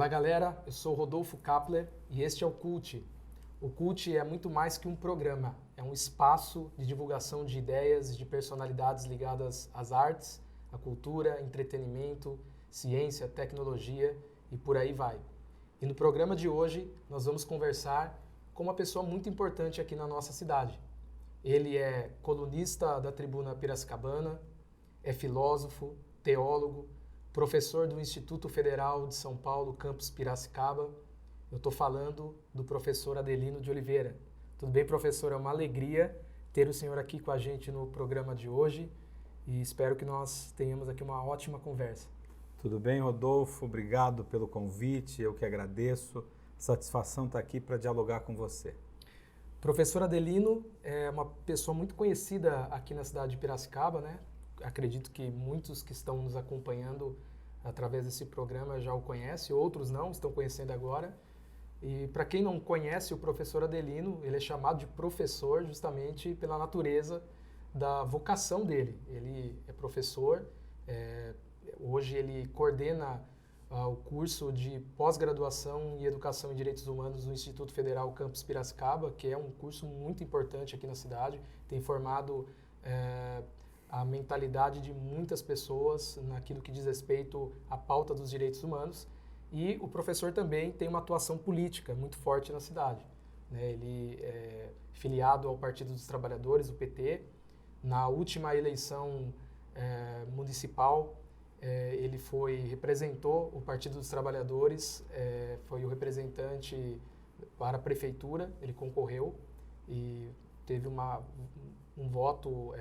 Fala galera, eu sou Rodolfo Kapler e este é o Cult. O Cult é muito mais que um programa, é um espaço de divulgação de ideias e de personalidades ligadas às artes, à cultura, entretenimento, ciência, tecnologia e por aí vai. E no programa de hoje nós vamos conversar com uma pessoa muito importante aqui na nossa cidade. Ele é colunista da Tribuna Piracicabana, é filósofo, teólogo, professor do Instituto Federal de São Paulo, campus Piracicaba. Eu estou falando do professor Adelino de Oliveira. Tudo bem, professor? É uma alegria ter o senhor aqui com a gente no programa de hoje e espero que nós tenhamos aqui uma ótima conversa. Tudo bem, Rodolfo? Obrigado pelo convite, eu que agradeço. Satisfação estar aqui para dialogar com você. Professor Adelino é uma pessoa muito conhecida aqui na cidade de Piracicaba, né? Acredito que muitos que estão nos acompanhando através desse programa já o conhecem, outros não, estão conhecendo agora. E para quem não conhece o professor Adelino, ele é chamado de professor justamente pela natureza da vocação dele. Ele é professor, hoje ele coordena o curso de pós-graduação em Educação em Direitos Humanos no Instituto Federal Campus Piracicaba, que é um curso muito importante aqui na cidade, tem formado a mentalidade de muitas pessoas naquilo que diz respeito à pauta dos direitos humanos. E o professor também tem uma atuação política muito forte na cidade, né? Ele é filiado ao Partido dos Trabalhadores, o PT. Na última eleição municipal, ele representou o Partido dos Trabalhadores, foi o representante para a prefeitura, ele concorreu e teve um voto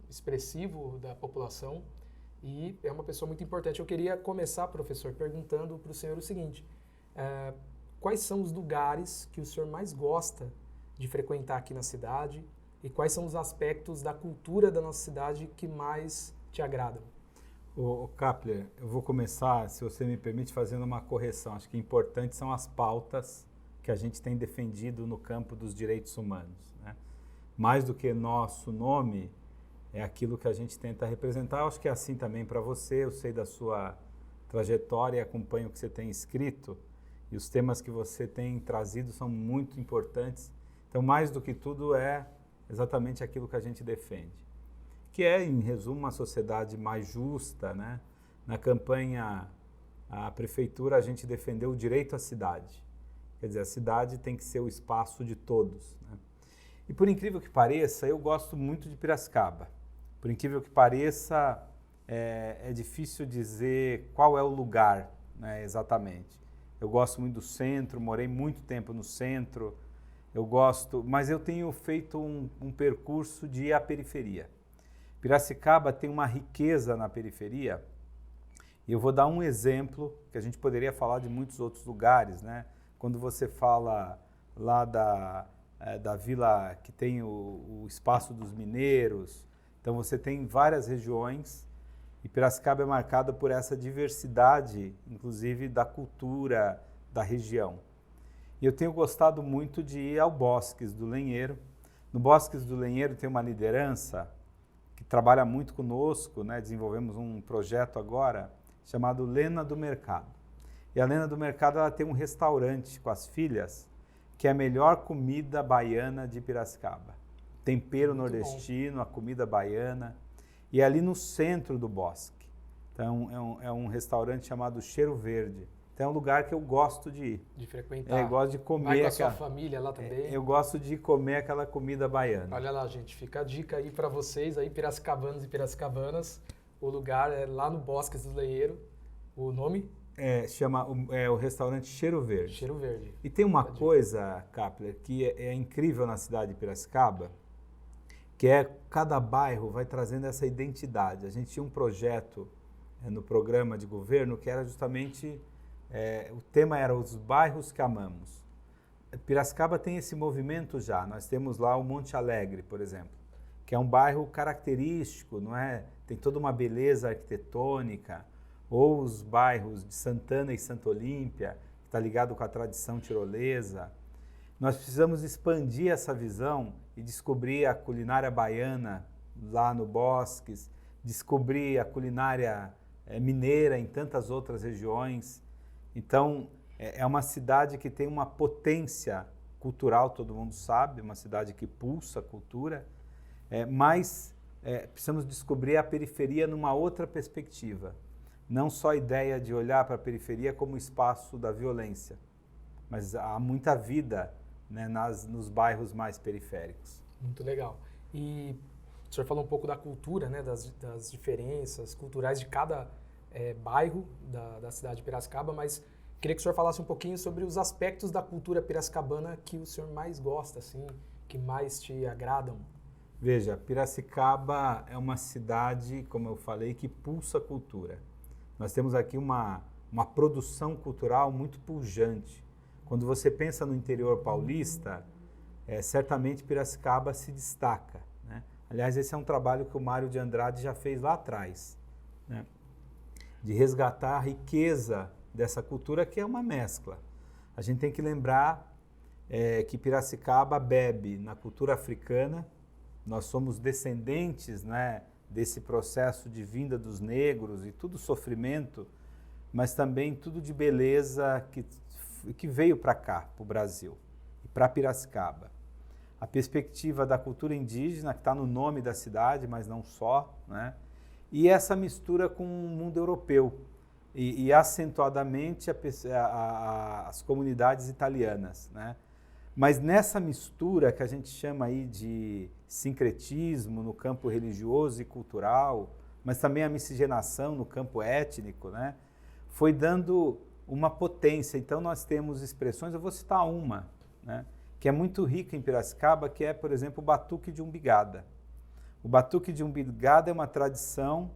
expressivo da população e é uma pessoa muito importante. Eu queria começar, professor, perguntando para o senhor o seguinte: quais são os lugares que o senhor mais gosta de frequentar aqui na cidade e quais são os aspectos da cultura da nossa cidade que mais te agradam? O Kapler, eu vou começar, se você me permite, fazendo uma correção. Acho que importante são as pautas que a gente tem defendido no campo dos direitos humanos, né? Mais do que nosso nome, é aquilo que a gente tenta representar. Eu acho que é assim também para você, eu sei da sua trajetória, acompanho o que você tem escrito e os temas que você tem trazido são muito importantes. Então, mais do que tudo, é exatamente aquilo que a gente defende, que é, em resumo, uma sociedade mais justa, né? Na campanha, a prefeitura, a gente defendeu o direito à cidade. Quer dizer, a cidade tem que ser o espaço de todos, né? E por incrível que pareça, eu gosto muito de Piracicaba. Por incrível que pareça, é difícil dizer qual é o lugar, né, exatamente. Eu gosto muito do centro, morei muito tempo no centro, mas eu tenho feito um percurso de ir à periferia. Piracicaba tem uma riqueza na periferia, e eu vou dar um exemplo, que a gente poderia falar de muitos outros lugares, né? Quando você fala lá da vila que tem o Espaço dos Mineiros, então você tem várias regiões e Piracicaba é marcada por essa diversidade, inclusive da cultura da região. E eu tenho gostado muito de ir ao Bosques do Lenheiro. No Bosques do Lenheiro tem uma liderança que trabalha muito conosco, né? Desenvolvemos um projeto agora chamado Lena do Mercado. E a Lena do Mercado ela tem um restaurante com as filhas que é a melhor comida baiana de Piracicaba. Tempero muito nordestino, bom. A comida baiana. E é ali no centro do bosque. Então é um restaurante chamado Cheiro Verde. Então é um lugar que eu gosto de ir. De frequentar. Eu gosto de comer. Vai com a sua família lá também? Eu gosto de comer aquela comida baiana. Olha lá, gente, fica a dica aí para vocês, aí, piracicabanos e piracicabanas. O lugar é lá no Bosques do Leieiro. O nome? Chama o restaurante Cheiro Verde. Cheiro Verde. E tem uma coisa, Kapler, que é incrível na cidade de Piracicaba, que cada bairro vai trazendo essa identidade. A gente tinha um projeto no programa de governo que era justamente, o tema era os bairros que amamos. Piracicaba tem esse movimento já. Nós temos lá o Monte Alegre, por exemplo, que é um bairro característico, não é? Tem toda uma beleza arquitetônica. Ou os bairros de Santana e Santa Olímpia, que está ligado com a tradição tirolesa. Nós precisamos expandir essa visão e descobrir a culinária baiana lá no Bosques, descobrir a culinária mineira em tantas outras regiões. Então, é uma cidade que tem uma potência cultural, todo mundo sabe, uma cidade que pulsa a cultura, mas precisamos descobrir a periferia numa outra perspectiva. Não só a ideia de olhar para a periferia como espaço da violência, mas há muita vida, né, nos bairros mais periféricos. Muito legal. E o senhor falou um pouco da cultura, né, das diferenças culturais de cada bairro da cidade de Piracicaba, mas queria que o senhor falasse um pouquinho sobre os aspectos da cultura piracicabana que o senhor mais gosta, assim, que mais te agradam. Veja, Piracicaba é uma cidade, como eu falei, que pulsa cultura. Nós temos aqui uma produção cultural muito pujante. Quando você pensa no interior paulista, certamente Piracicaba se destaca, né? Aliás, esse é um trabalho que o Mário de Andrade já fez lá atrás, né? De resgatar a riqueza dessa cultura, que é uma mescla. A gente tem que lembrar que Piracicaba bebe na cultura africana. Nós somos descendentes, né, desse processo de vinda dos negros e tudo sofrimento, mas também tudo de beleza que veio para cá, para o Brasil, e para Piracicaba. A perspectiva da cultura indígena, que está no nome da cidade, mas não só, né? E essa mistura com o mundo europeu, e acentuadamente as comunidades italianas, né? Mas nessa mistura que a gente chama aí de sincretismo no campo religioso e cultural, mas também a miscigenação no campo étnico, né, foi dando uma potência. Então nós temos expressões, eu vou citar uma, né, que é muito rica em Piracicaba, que é, por exemplo, o Batuque de Umbigada. O Batuque de Umbigada é uma tradição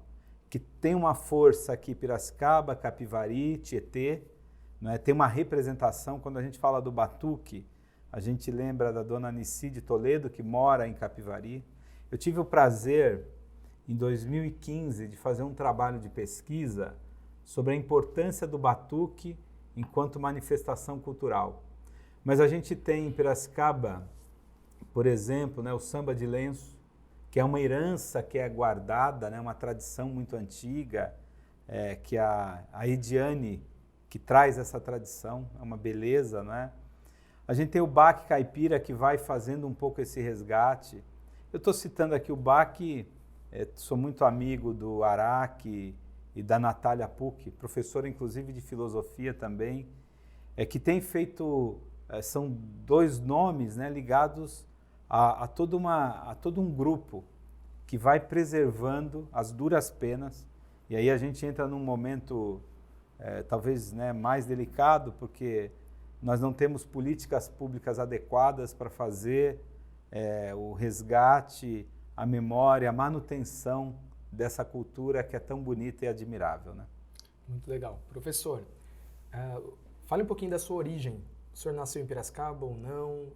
que tem uma força aqui em Piracicaba, Capivari, Tietê, né, tem uma representação. Quando a gente fala do batuque, a gente lembra da dona Anici de Toledo, que mora em Capivari. Eu tive o prazer, em 2015, de fazer um trabalho de pesquisa sobre a importância do batuque enquanto manifestação cultural. Mas a gente tem em Piracicaba, por exemplo, né, o samba de lenço, que é uma herança que é guardada, né, uma tradição muito antiga, que a Ediane, que traz essa tradição, é uma beleza, não é? A gente tem o Baque Caipira, que vai fazendo um pouco esse resgate. Eu estou citando aqui o Baque, sou muito amigo do Araque e da Natália Pucci, professora inclusive de filosofia também, que tem feito, são dois nomes, né, ligados a todo um grupo que vai preservando as duras penas. E aí a gente entra num momento talvez, né, mais delicado, porque nós não temos políticas públicas adequadas para fazer o resgate, a memória, a manutenção dessa cultura que é tão bonita e admirável, né? Muito legal. Professor, fale um pouquinho da sua origem. O senhor nasceu em Piracicaba ou não?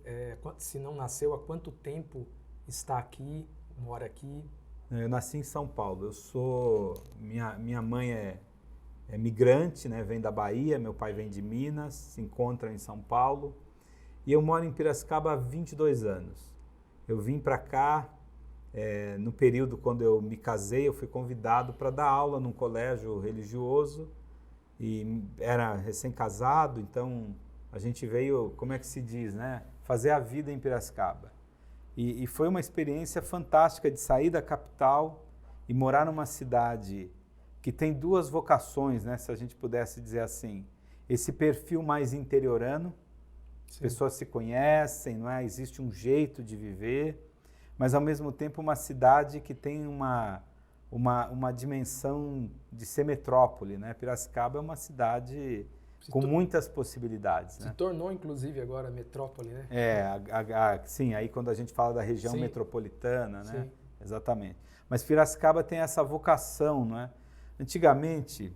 Se não nasceu, há quanto tempo está aqui, mora aqui? Eu nasci em São Paulo. Minha mãe é migrante, né? Vem da Bahia, meu pai vem de Minas, se encontra em São Paulo. E eu moro em Piracicaba há 22 anos. Eu vim para cá, no período quando eu me casei, eu fui convidado para dar aula num colégio religioso e era recém-casado, então a gente veio, como é que se diz, né? Fazer a vida em Piracicaba. E foi uma experiência fantástica de sair da capital e morar numa cidade que tem duas vocações, né, se a gente pudesse dizer assim. Esse perfil mais interiorano, as pessoas se conhecem, não é? Existe um jeito de viver, mas ao mesmo tempo uma cidade que tem uma dimensão de ser metrópole, né? Piracicaba é uma cidade com muitas possibilidades. Se tornou, inclusive, agora metrópole, né? Sim, aí quando a gente fala da região metropolitana, né? Sim. Exatamente. Mas Piracicaba tem essa vocação, não é? Antigamente,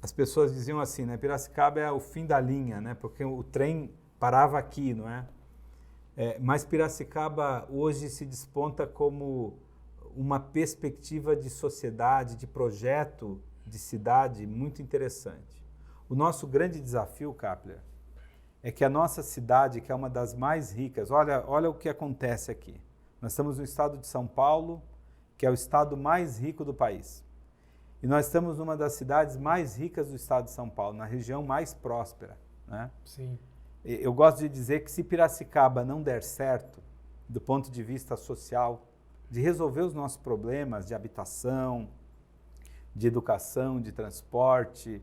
as pessoas diziam assim, né? Piracicaba é o fim da linha, né? Porque o trem parava aqui, não é? Mas Piracicaba hoje se desponta como uma perspectiva de sociedade, de projeto de cidade muito interessante. O nosso grande desafio, Kapler, é que a nossa cidade, que é uma das mais ricas, olha o que acontece aqui. Nós estamos no estado de São Paulo, que é o estado mais rico do país. E E nós estamos numa das cidades mais ricas do estado de São Paulo, na região mais próspera, né? Sim. Eu gosto de dizer que se Piracicaba não der certo, do ponto de vista social, de resolver os nossos problemas de habitação, de educação, de transporte,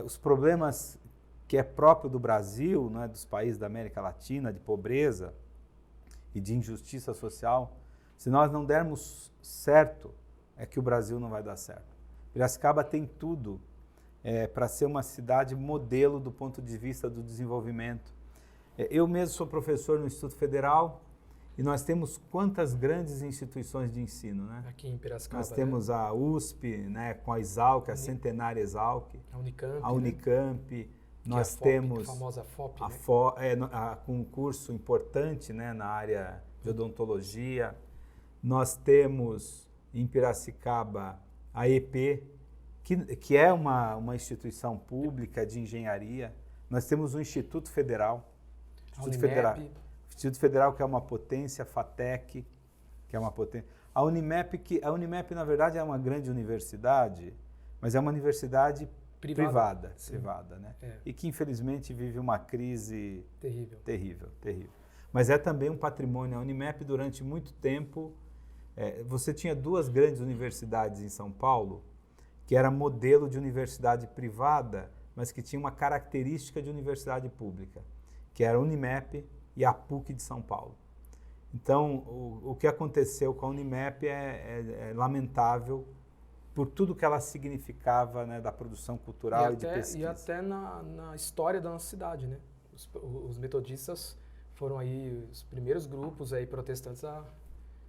os problemas que é próprio do Brasil, né, dos países da América Latina, de pobreza e de injustiça social, se nós não dermos certo, é que o Brasil não vai dar certo. Piracicaba tem tudo para ser uma cidade modelo do ponto de vista do desenvolvimento. Eu mesmo sou professor no Instituto Federal e nós temos quantas grandes instituições de ensino, né? Aqui em Piracicaba. Nós temos a USP, né, com a Exalc, a centenária Exalc, a Unicamp, né? Nós FOP, temos a famosa FOP, com um curso importante, né, na área de odontologia. Nós temos em Piracicaba a EP, que é uma instituição pública de engenharia. Nós temos o Instituto Federal, Instituto Federal, que é uma potência, a FATEC, que é uma potência. A Unimep, na verdade, é uma grande universidade, mas é uma universidade privada, né? E que, infelizmente, vive uma crise terrível. Mas é também um patrimônio. A Unimep, durante muito tempo, você tinha duas grandes universidades em São Paulo, que era modelo de universidade privada, mas que tinha uma característica de universidade pública, que era a Unimep e a PUC de São Paulo. Então, o que aconteceu com a Unimep é lamentável por tudo que ela significava, né, da produção cultural e de pesquisa. E até na história da nossa cidade, né? Os metodistas foram aí os primeiros grupos aí protestantes a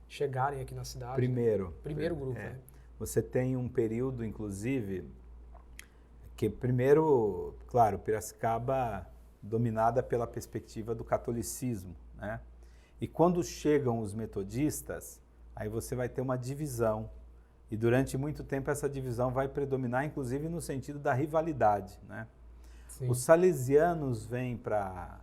chegarem aqui na cidade. Primeiro grupo, né? Você tem um período, inclusive, que primeiro, claro, Piracicaba dominada pela perspectiva do catolicismo, né? E quando chegam os metodistas, aí você vai ter uma divisão. E durante muito tempo essa divisão vai predominar, inclusive no sentido da rivalidade, né? Sim. Os salesianos vêm para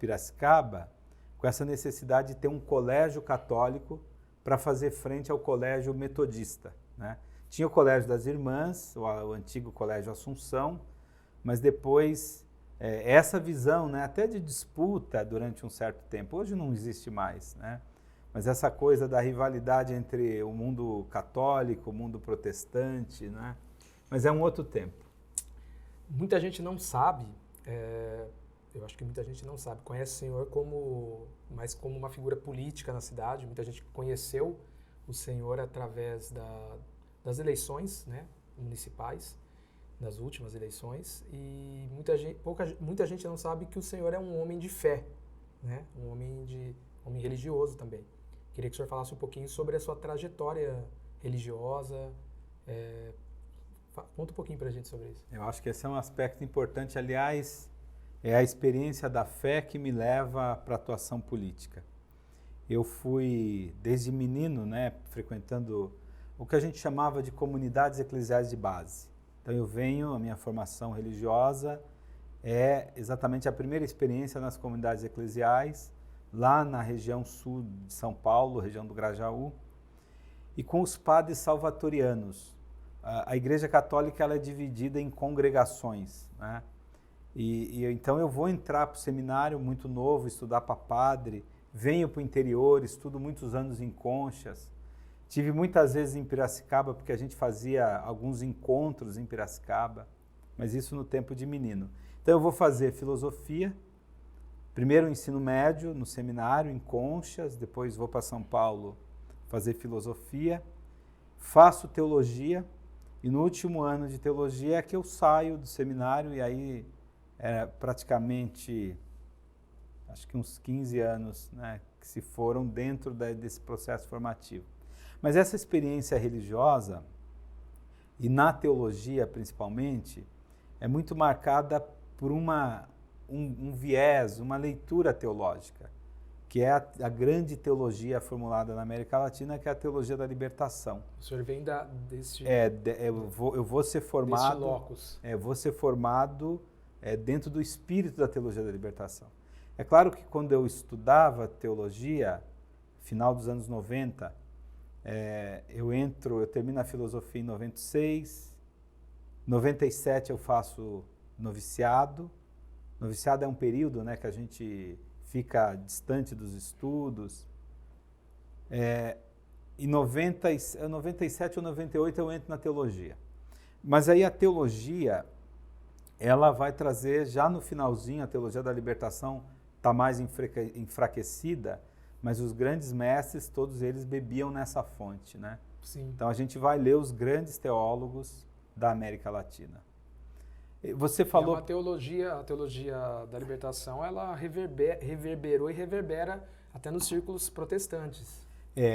Piracicaba com essa necessidade de ter um colégio católico para fazer frente ao colégio metodista, né? Tinha o Colégio das Irmãs, o antigo Colégio Assunção, mas depois essa visão, né, até de disputa durante um certo tempo, hoje não existe mais, né? Mas essa coisa da rivalidade entre o mundo católico, o mundo protestante, né? Mas é um outro tempo. Muita gente não sabe, eu acho que muita gente não sabe, conhece o senhor mais como uma figura política na cidade. Muita gente conheceu o senhor através das eleições, né, municipais, das últimas eleições, e muita gente não sabe que o senhor é um homem de fé, né, um homem religioso também. Queria que o senhor falasse um pouquinho sobre a sua trajetória religiosa. Conta um pouquinho para a gente sobre isso. Eu acho que esse é um aspecto importante. Aliás, é a experiência da fé que me leva para a atuação política. Eu fui, desde menino, né, frequentando o que a gente chamava de comunidades eclesiais de base. Então a minha formação religiosa é exatamente a primeira experiência nas comunidades eclesiais, lá na região sul de São Paulo, região do Grajaú, e com os padres salvatorianos. A Igreja Católica ela é dividida em congregações, né? Então eu vou entrar para o seminário muito novo, estudar para padre, venho para o interior, estudo muitos anos em Conchas. Tive muitas vezes em Piracicaba, porque a gente fazia alguns encontros em Piracicaba, mas isso no tempo de menino. Então eu vou fazer filosofia, primeiro o ensino médio no seminário, em Conchas, depois vou para São Paulo fazer filosofia, faço teologia, e no último ano de teologia é que eu saio do seminário, e aí era praticamente, acho que uns 15 anos, né, que se foram dentro desse processo formativo. Mas essa experiência religiosa, e na teologia principalmente, é muito marcada por um viés, uma leitura teológica, que é a grande teologia formulada na América Latina, que é a teologia da libertação. O senhor vem desse... eu vou ser formado... Desse locus. Vou ser formado dentro do espírito da teologia da libertação. É claro que quando eu estudava teologia, final dos anos 90, eu termino a filosofia em 96, 97 eu faço noviciado. Noviciado é um período, né, que a gente fica distante dos estudos. Em 97 ou 98 eu entro na teologia. Mas aí a teologia, ela vai trazer, já no finalzinho, a teologia da libertação está mais enfraquecida, mas os grandes mestres, todos eles bebiam nessa fonte, né? Sim. Então a gente vai ler os grandes teólogos da América Latina. Você falou... A teologia da libertação, ela reverberou e reverbera até nos círculos protestantes.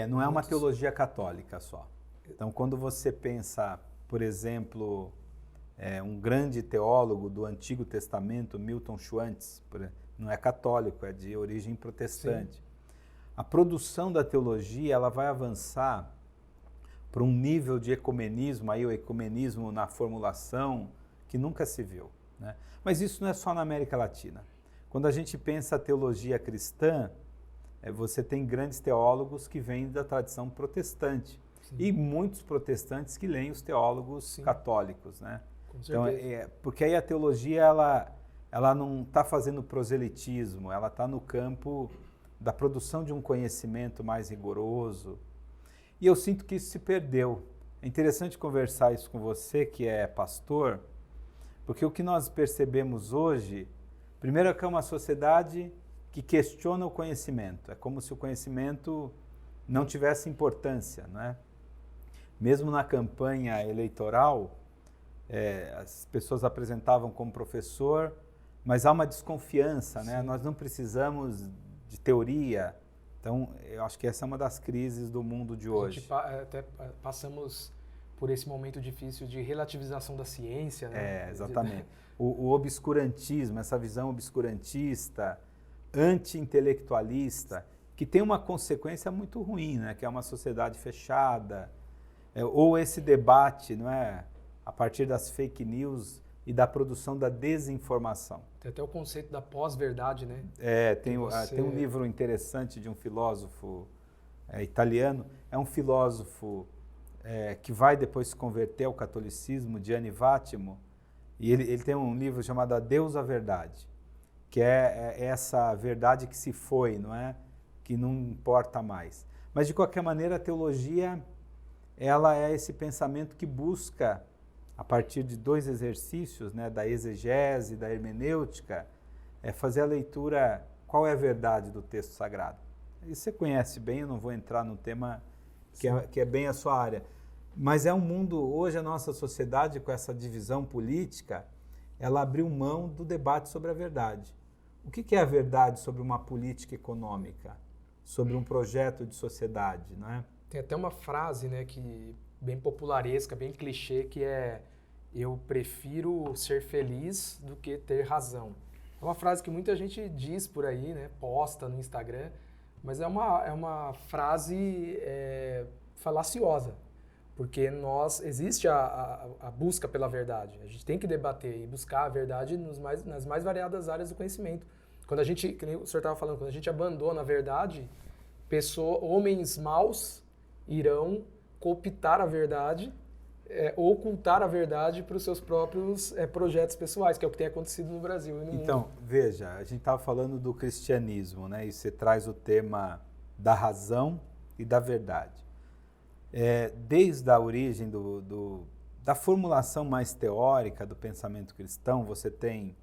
Não é uma teologia católica só. Então, quando você pensa, por exemplo, um grande teólogo do Antigo Testamento, Milton Schwantz, não é católico, é de origem protestante. Sim. A produção da teologia, ela vai avançar para um nível de ecumenismo, aí o ecumenismo na formulação, que nunca se viu, né? Mas isso não é só na América Latina. Quando a gente pensa a teologia cristã, você tem grandes teólogos que vêm da tradição protestante. Sim. E muitos protestantes que leem os teólogos Sim. católicos, né? Com certeza. Então, porque aí a teologia, ela não está fazendo proselitismo, ela está no campo da produção de um conhecimento mais rigoroso. E eu sinto que isso se perdeu. É interessante conversar isso com você, que é pastor, porque o que nós percebemos hoje, primeiro é que é uma sociedade que questiona o conhecimento. É como se o conhecimento não tivesse importância, né? Mesmo na campanha eleitoral, as pessoas apresentavam como professor, mas há uma desconfiança, né? Nós não precisamos de teoria. Então, eu acho que essa é uma das crises do mundo de hoje. Até passamos por esse momento difícil de relativização da ciência, né? Exatamente. O obscurantismo, essa visão obscurantista, anti-intelectualista, que tem uma consequência muito ruim, né? Que é uma sociedade fechada, ou esse debate, não é? A partir das fake news e da produção da desinformação. Tem até o conceito da pós-verdade, né? Tem um livro interessante de um filósofo italiano, é um filósofo que vai depois se converter ao catolicismo, Gianni Vattimo, e ele tem um livro chamado Adeus à Verdade, que é essa verdade que se foi, não é? Que não importa mais. Mas, de qualquer maneira, a teologia, ela é esse pensamento que busca, a partir de dois exercícios, né, da exegese, da hermenêutica, fazer a leitura, qual é a verdade do texto sagrado. Isso você conhece bem, eu não vou entrar no tema que é bem a sua área. Mas é um mundo, hoje a nossa sociedade, com essa divisão política, ela abriu mão do debate sobre a verdade. O que é a verdade sobre uma política econômica, sobre um projeto de sociedade, não é? Tem até uma frase, né, que bem popularesca, bem clichê, que é: eu prefiro ser feliz do que ter razão. É uma frase que muita gente diz por aí, né, posta no Instagram, mas é uma frase falaciosa, porque existe a busca pela verdade. A gente tem que debater e buscar a verdade nas mais variadas áreas do conhecimento. Quando a gente, que nem o senhor estava falando, quando a gente abandona a verdade, homens maus irão cooptar a verdade, ocultar a verdade para os seus próprios projetos pessoais, que é o que tem acontecido no Brasil e no mundo. Então, veja, a gente estava falando do cristianismo, né? E você traz o tema da razão e da verdade. Desde a origem da formulação mais teórica do pensamento cristão, você tem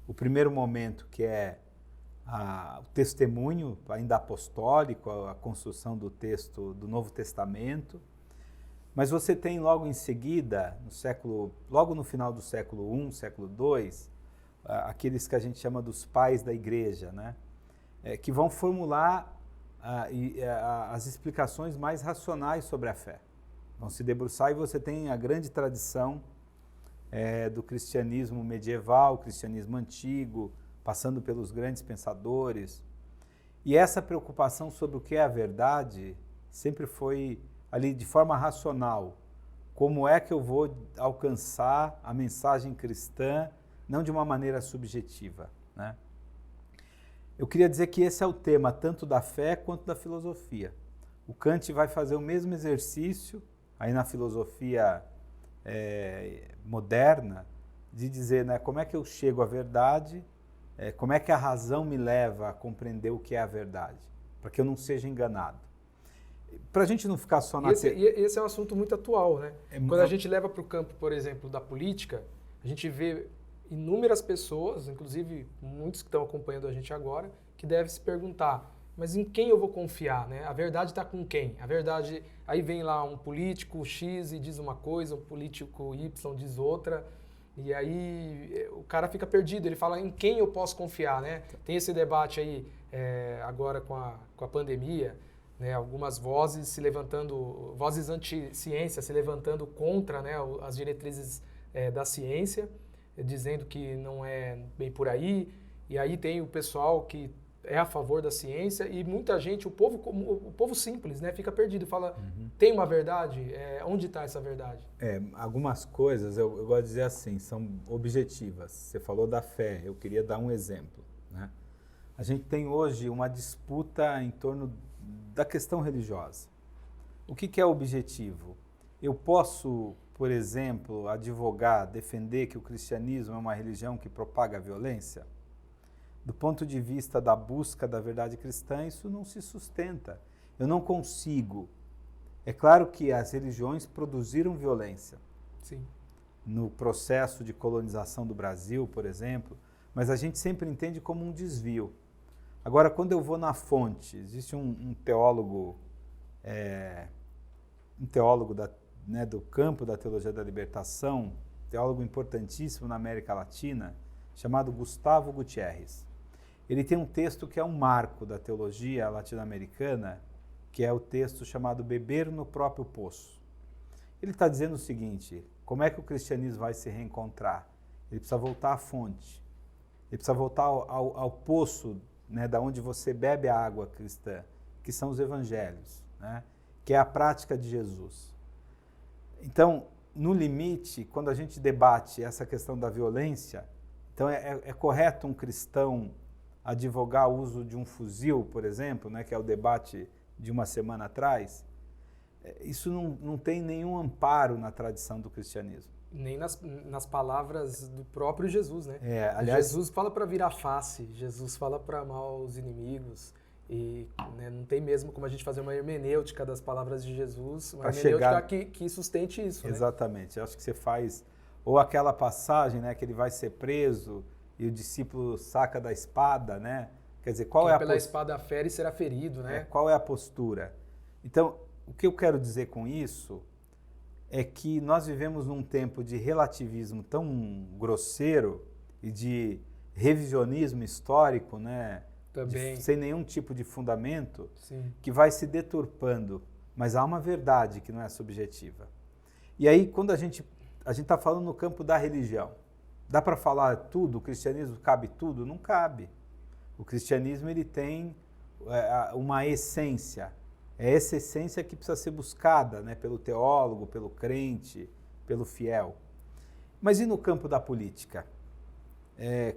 o primeiro momento, que é o testemunho ainda apostólico, a construção do texto do Novo Testamento. Mas você tem logo em seguida, logo no final do século I, século II, aqueles que a gente chama dos pais da igreja, né? Que vão formular as explicações mais racionais sobre a fé. Vão se debruçar, e você tem a grande tradição do cristianismo medieval, cristianismo antigo, passando pelos grandes pensadores. E essa preocupação sobre o que é a verdade sempre foi ali de forma racional. Como é que eu vou alcançar a mensagem cristã, não de uma maneira subjetiva, né? Eu queria dizer que esse é o tema tanto da fé quanto da filosofia. o Kant vai fazer o mesmo exercício, aí na filosofia moderna, de dizer, né, como é que eu chego à verdade, como é que a razão me leva a compreender o que é a verdade, para que eu não seja enganado. Para a gente não ficar só na... Esse é um assunto muito atual, né? Quando a gente leva para o campo, por exemplo, da política, a gente vê inúmeras pessoas, inclusive muitos que estão acompanhando a gente agora, que devem se perguntar, mas em quem eu vou confiar, né? A verdade está com quem? A verdade... Aí vem lá um político X e diz uma coisa, um político Y diz outra, e aí o cara fica perdido, ele fala em quem eu posso confiar, né? Tem esse debate aí agora com a pandemia, né? Algumas vozes se levantando, vozes anti-ciência se levantando contra, né, as diretrizes da ciência, dizendo que não é bem por aí, e aí tem o pessoal que é a favor da ciência e muita gente, o povo simples, né, fica perdido, fala, tem uma verdade? Onde está essa verdade? Algumas coisas, eu gosto de dizer assim, são objetivas. Você falou da fé, eu queria dar um exemplo, né? A gente tem hoje uma disputa em torno da questão religiosa. O que é objetivo? Eu posso, por exemplo, advogar, defender que o cristianismo é uma religião que propaga a violência? Do ponto de vista da busca da verdade cristã, isso não se sustenta. Eu não consigo. É claro que as religiões produziram violência. Sim. No processo de colonização do Brasil, por exemplo, mas a gente sempre entende como um desvio. Agora, quando eu vou na fonte, existe um teólogo do campo da teologia da libertação, teólogo importantíssimo na América Latina, chamado Gustavo Gutierrez. Ele tem um texto que é um marco da teologia latino-americana, que é o texto chamado Beber no Próprio Poço. Ele está dizendo o seguinte, como é que o cristianismo vai se reencontrar? Ele precisa voltar à fonte, ele precisa voltar ao poço, né, da onde você bebe a água cristã, que são os evangelhos, né, que é a prática de Jesus. Então, no limite, quando a gente debate essa questão da violência, então é correto um cristão advogar o uso de um fuzil, por exemplo, né, que é o debate de uma semana atrás? Isso não tem nenhum amparo na tradição do cristianismo. Nem nas palavras do próprio Jesus, né? Aliás, Jesus fala para virar face, Jesus fala para amar os inimigos, e né, não tem mesmo como a gente fazer uma hermenêutica das palavras de Jesus, uma hermenêutica que sustente isso. Exatamente, né? Acho que você faz, ou aquela passagem, né, que ele vai ser preso e o discípulo saca da espada, né? Quer dizer, qual é a pela espada fere e será ferido, né? Qual é a postura? Então, o que eu quero dizer com isso é que nós vivemos num tempo de relativismo tão grosseiro e de revisionismo histórico, né? Também. Sem nenhum tipo de fundamento, Sim. que vai se deturpando. Mas há uma verdade que não é subjetiva. E aí, quando a gente está falando no campo da religião, dá para falar tudo? O cristianismo cabe tudo? Não cabe. O cristianismo ele tem uma essência. É essa essência que precisa ser buscada, né, pelo teólogo, pelo crente, pelo fiel. Mas e no campo da política?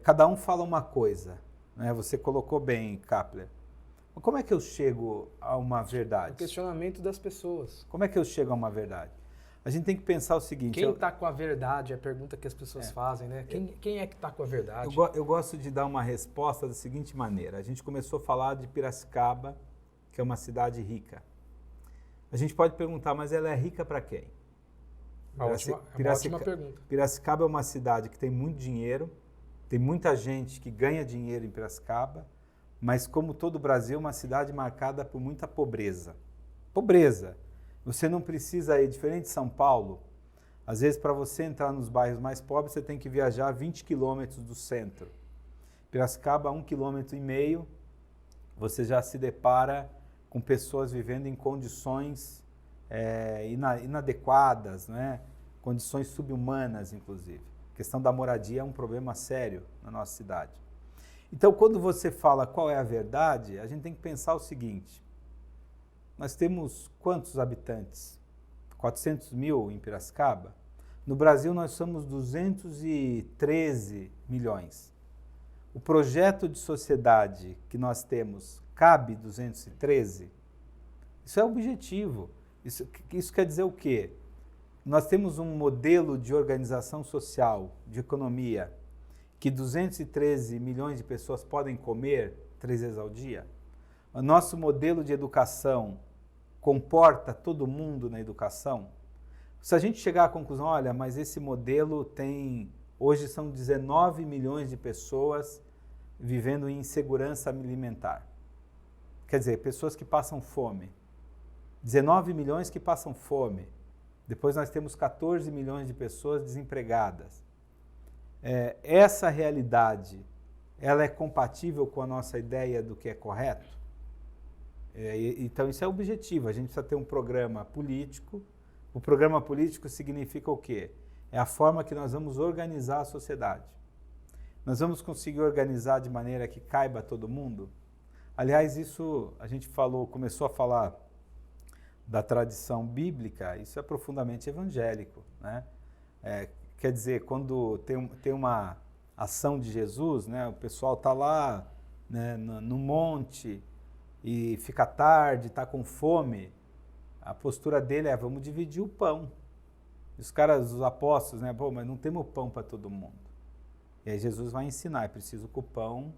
Cada um fala uma coisa, né? Você colocou bem, Kapler. Como é que eu chego a uma verdade? O questionamento das pessoas. Como é que eu chego a uma verdade? A gente tem que pensar o seguinte... Quem está com a verdade é a pergunta que as pessoas fazem, né? Quem é que está com a verdade? Eu gosto de dar uma resposta da seguinte maneira. A gente começou a falar de Piracicaba, que é uma cidade rica. A gente pode perguntar, mas ela é rica para quem? Uma ótima pergunta. Piracicaba é uma cidade que tem muito dinheiro, tem muita gente que ganha dinheiro em Piracicaba, mas como todo o Brasil, é uma cidade marcada por muita pobreza. Pobreza. Você não precisa ir, diferente de São Paulo, às vezes para você entrar nos bairros mais pobres, você tem que viajar 20 quilômetros do centro. Piracicaba, 1,5 km, você já se depara com pessoas vivendo em condições inadequadas, né? Condições subhumanas, inclusive. A questão da moradia é um problema sério na nossa cidade. Então, quando você fala qual é a verdade, a gente tem que pensar o seguinte: nós temos quantos habitantes? 400 mil em Piracicaba? No Brasil, nós somos 213 milhões. O projeto de sociedade que nós temos cabe 213? Isso é objetivo. Isso quer dizer o quê? Nós temos um modelo de organização social, de economia, que 213 milhões de pessoas podem comer 3 vezes ao dia. O nosso modelo de educação comporta todo mundo na educação. Se a gente chegar à conclusão, olha, mas esse modelo hoje são 19 milhões de pessoas vivendo em insegurança alimentar. Quer dizer, pessoas que passam fome. 19 milhões que passam fome. Depois nós temos 14 milhões de pessoas desempregadas. Essa realidade, ela é compatível com a nossa ideia do que é correto? Então isso é o objetivo, a gente precisa ter um programa político. O programa político significa o quê? É a forma que nós vamos organizar a sociedade. Nós vamos conseguir organizar de maneira que caiba a todo mundo? Aliás, isso a gente começou a falar da tradição bíblica, isso é profundamente evangélico, né? Quer dizer, quando tem uma ação de Jesus, né, o pessoal está lá, né, no monte e fica tarde, está com fome, a postura dele é: vamos dividir o pão. Os apóstolos, né, mas não temos pão para todo mundo. E aí Jesus vai ensinar: é preciso que o pão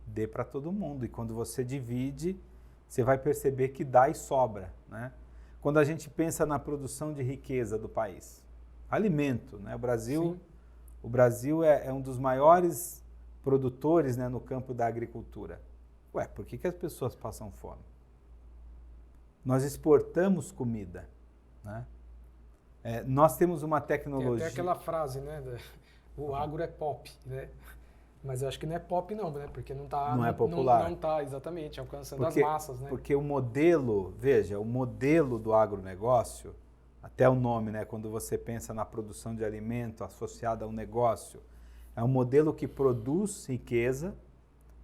dê para todo mundo. E quando você divide, você vai perceber que dá e sobra, né? Quando a gente pensa na produção de riqueza do país, alimento, né? O Brasil é um dos maiores produtores, né, no campo da agricultura. Por que as pessoas passam fome? Nós exportamos comida, né? Nós temos uma tecnologia... Tem até aquela frase, né? O agro é pop, né? Mas eu acho que não é pop não, né? Porque não está... Não é popular. Não está, exatamente, alcançando as massas, né? Porque o modelo do agronegócio, até o nome, né? Quando você pensa na produção de alimento associada a um negócio, é um modelo que produz riqueza,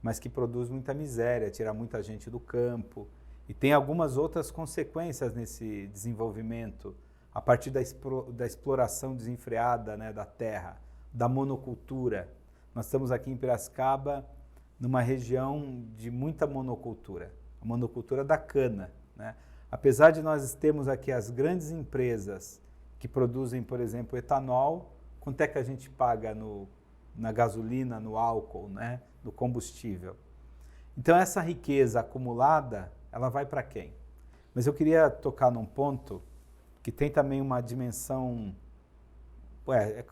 mas que produz muita miséria, tira muita gente do campo. E tem algumas outras consequências nesse desenvolvimento, a partir da exploração desenfreada, né, da terra, da monocultura. Nós estamos aqui em Piracicaba, numa região de muita monocultura, a monocultura da cana, né? Apesar de nós termos aqui as grandes empresas que produzem, por exemplo, etanol, quanto é que a gente paga na gasolina, no álcool, né, no combustível? Então essa riqueza acumulada, ela vai para quem? Mas eu queria tocar num ponto que tem também uma dimensão...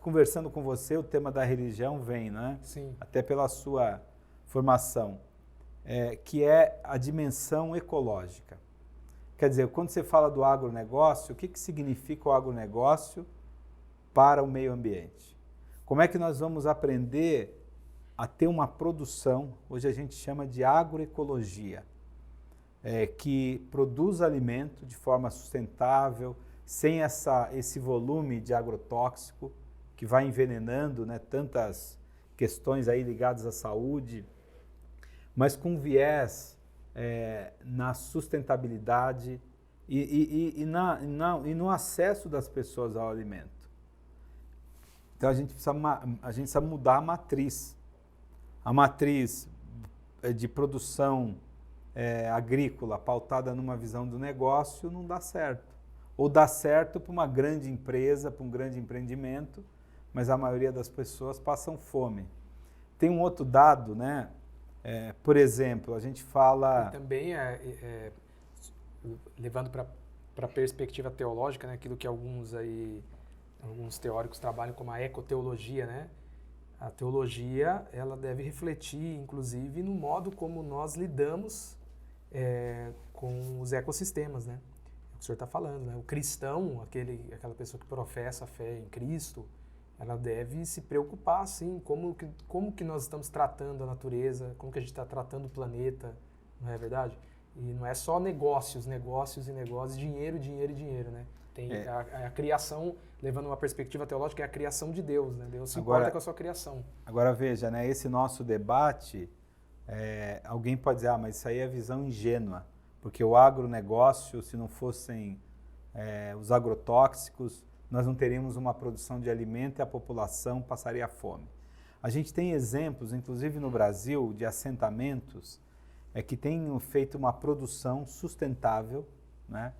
conversando com você, o tema da religião vem, né? Sim. Até pela sua formação, que é a dimensão ecológica. Quer dizer, quando você fala do agronegócio, o que significa o agronegócio para o meio ambiente? Como é que nós vamos aprender a ter uma produção, hoje a gente chama de agroecologia, que produz alimento de forma sustentável, sem esse volume de agrotóxico que vai envenenando, né, tantas questões aí ligadas à saúde, mas com viés na sustentabilidade e no acesso das pessoas ao alimento. Então a gente precisa mudar a matriz. A matriz de produção agrícola pautada numa visão do negócio não dá certo. Ou dá certo para uma grande empresa, para um grande empreendimento, mas a maioria das pessoas passam fome. Tem um outro dado, né? Por exemplo, a gente fala... E também, levando para a perspectiva teológica, né? Aquilo que alguns teóricos trabalham como a ecoteologia, né? A teologia, ela deve refletir, inclusive, no modo como nós lidamos com os ecossistemas, né? O senhor está falando, né? O cristão, aquela pessoa que professa a fé em Cristo, ela deve se preocupar, sim, como que nós estamos tratando a natureza, como que a gente está tratando o planeta, não é verdade? E não é só negócios, dinheiro, né? Tem a criação, levando uma perspectiva teológica, é a criação de Deus, né? Deus se importa com a sua criação. Agora veja, né? Esse nosso debate, alguém pode dizer, mas isso aí é visão ingênua, porque o agronegócio, se não fossem os agrotóxicos, nós não teríamos uma produção de alimento e a população passaria fome. A gente tem exemplos, inclusive no Brasil, de assentamentos que têm feito uma produção sustentável, né?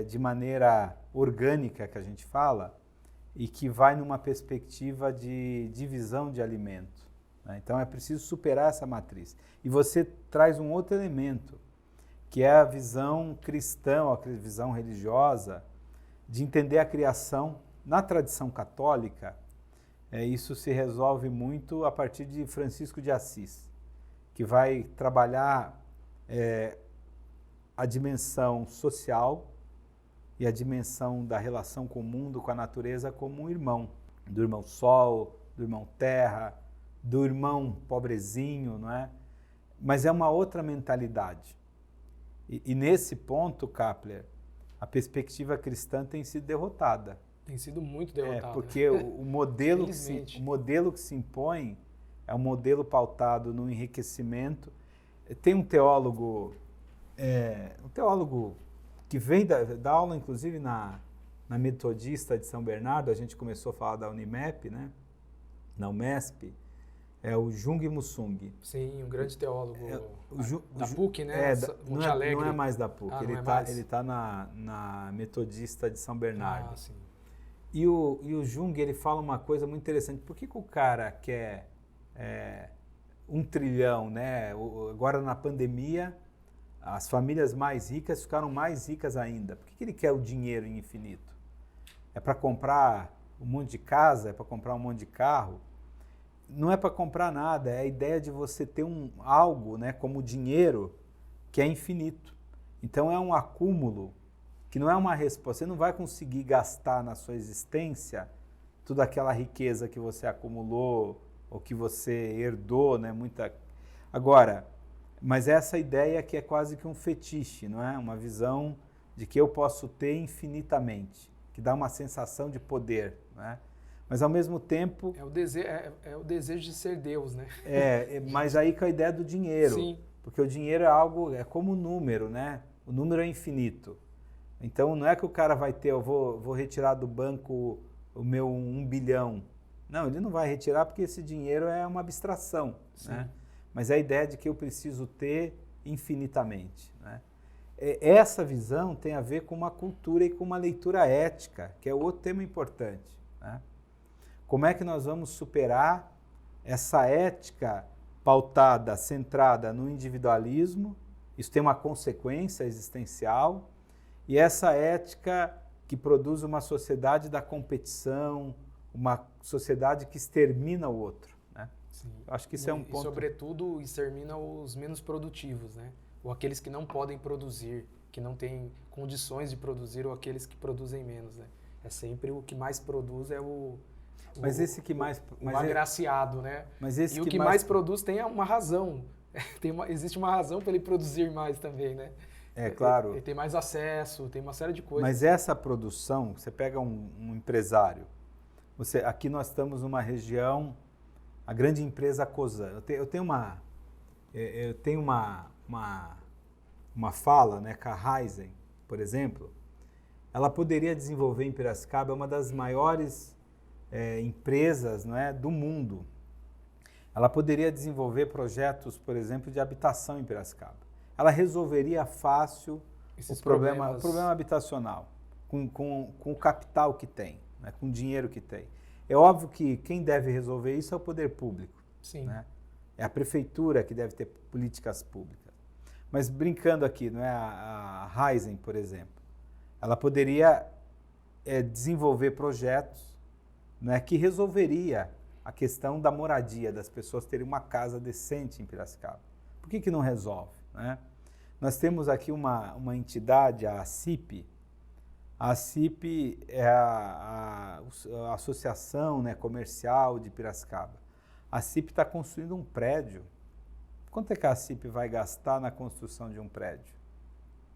De maneira orgânica, que a gente fala, e que vai numa perspectiva de divisão de alimento, né? Então é preciso superar essa matriz. E você traz um outro elemento, que é a visão cristã, a visão religiosa, de entender a criação. Na tradição católica, isso se resolve muito a partir de Francisco de Assis, que vai trabalhar a dimensão social e a dimensão da relação com o mundo, com a natureza, como um irmão. Do irmão sol, do irmão terra, do irmão pobrezinho, não é? Mas é uma outra mentalidade. E nesse ponto, Kapler, a perspectiva cristã tem sido derrotada. Tem sido muito derrotada. Porque o modelo que se impõe é um modelo pautado no enriquecimento. Tem um teólogo que vem da aula, inclusive, na Metodista de São Bernardo, a gente começou a falar da Unimep, né? Na UMESP, é o Jung Musung. Sim, um grande teólogo da PUC, né? Não é mais da PUC, ele está na Metodista de São Bernardo. Ah, sim. E o Jung, ele fala uma coisa muito interessante. Por que o cara quer 1 trilhão, né? Agora na pandemia, as famílias mais ricas ficaram mais ricas ainda. Por que ele quer o dinheiro infinito? É para comprar um monte de casa? É para comprar um monte de carro? Não é para comprar nada, é a ideia de você ter algo, né, como o dinheiro, que é infinito. Então é um acúmulo que não é uma resposta. Você não vai conseguir gastar na sua existência toda aquela riqueza que você acumulou ou que você herdou, né, Agora, mas essa ideia que é quase que um fetiche, não é? Uma visão de que eu posso ter infinitamente, que dá uma sensação de poder, não é? Mas ao mesmo tempo... É o desejo de ser Deus, né? Mas aí com a ideia do dinheiro. Sim. Porque o dinheiro é algo, é como o número, né? O número é infinito. Então não é que o cara vai ter, eu vou retirar do banco o meu 1 bilhão. Não, ele não vai retirar porque esse dinheiro é uma abstração, né? Mas é a ideia de que eu preciso ter infinitamente, né? Essa visão tem a ver com uma cultura e com uma leitura ética, que é outro tema importante, né? Como é que nós vamos superar essa ética pautada, centrada no individualismo? Isso tem uma consequência existencial. E essa ética que produz uma sociedade da competição, uma sociedade que extermina o outro, né? Sim. Eu acho que isso é um ponto... E, sobretudo, extermina os menos produtivos, né? Ou aqueles que não podem produzir, que não têm condições de produzir, ou aqueles que produzem menos, né? É sempre o que mais produz é o agraciado, né? E o que mais produz tem uma razão. Existe uma razão para ele produzir mais também, né? Claro. Ele tem mais acesso, tem uma série de coisas. Mas essa produção, você pega um empresário, aqui nós estamos numa região, a grande empresa Cosan. Eu tenho uma fala, né, com a Raizen, por exemplo, ela poderia desenvolver em Piracicaba uma das maiores empresas, não é, do mundo. Ela poderia desenvolver projetos, por exemplo, de habitação em Piracicaba. Ela resolveria fácil o problema habitacional, com o capital que tem, né, com o dinheiro que tem. É óbvio que quem deve resolver isso é o poder público. Sim. Né? É a prefeitura que deve ter políticas públicas. Mas brincando aqui, não é, a Raizen, por exemplo, ela poderia desenvolver projetos, né, que resolveria a questão da moradia, das pessoas terem uma casa decente em Piracicaba. Por que não resolve? Né? Nós temos aqui uma entidade, a ACIP. A ACIP é a Associação, né, Comercial de Piracicaba. A ACIP está construindo um prédio. Quanto é que a ACIP vai gastar na construção de um prédio?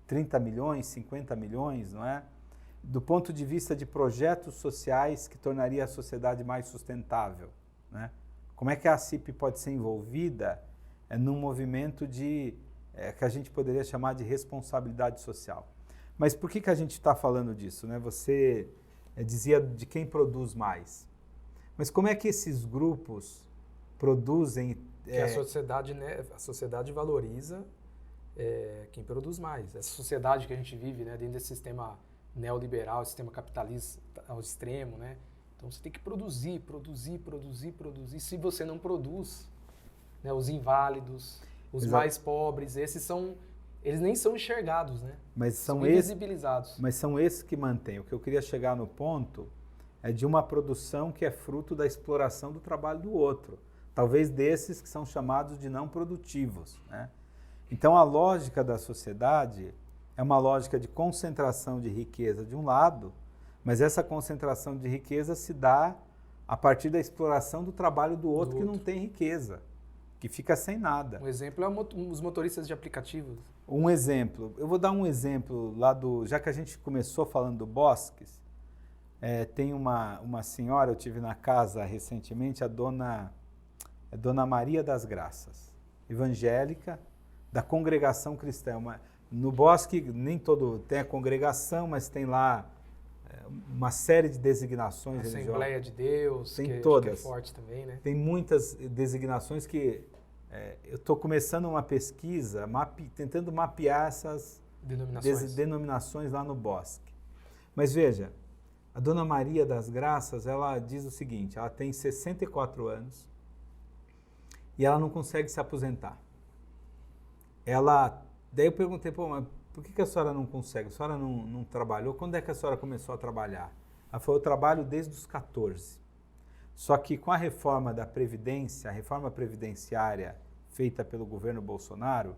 30 milhões, 50 milhões, não é? Do ponto de vista de projetos sociais que tornaria a sociedade mais sustentável, né? Como é que a ACIP pode ser envolvida num movimento que a gente poderia chamar de responsabilidade social? Mas por que a gente está falando disso, né? Você dizia de quem produz mais. Mas como é que esses grupos produzem... Que a sociedade valoriza quem produz mais. Essa sociedade que a gente vive, né, dentro desse sistema neoliberal, sistema capitalista ao extremo, né? Então você tem que produzir. Se você não produz, né, os inválidos, os mais pobres, eles nem são enxergados, né? Mas são invisibilizados. Mas são esses que mantêm. O que eu queria chegar no ponto é de uma produção que é fruto da exploração do trabalho do outro. Talvez desses que são chamados de não produtivos, né? Então, a lógica da sociedade é uma lógica de concentração de riqueza de um lado, mas essa concentração de riqueza se dá a partir da exploração do trabalho do outro que não tem riqueza, que fica sem nada. Um exemplo é os motoristas de aplicativos. Um exemplo, eu vou dar um exemplo lá já que a gente começou falando do Bosques, tem uma senhora, eu tive na casa recentemente, a Dona Maria das Graças, evangélica, da congregação cristã. No Bosque, nem todo tem a congregação, mas tem lá uma série de designações religiosas. Assembleia de Deus, tem que todas. é forte também, né? Tem muitas designações que eu estou começando uma pesquisa, tentando mapear essas denominações lá no Bosque. Mas veja, a Dona Maria das Graças, ela diz o seguinte, ela tem 64 anos e ela não consegue se aposentar. Daí eu perguntei, mas por que a senhora não consegue? A senhora não trabalhou? Quando é que a senhora começou a trabalhar? Ela falou, eu trabalho desde os 14. Só que com a reforma da Previdência, a reforma previdenciária feita pelo governo Bolsonaro,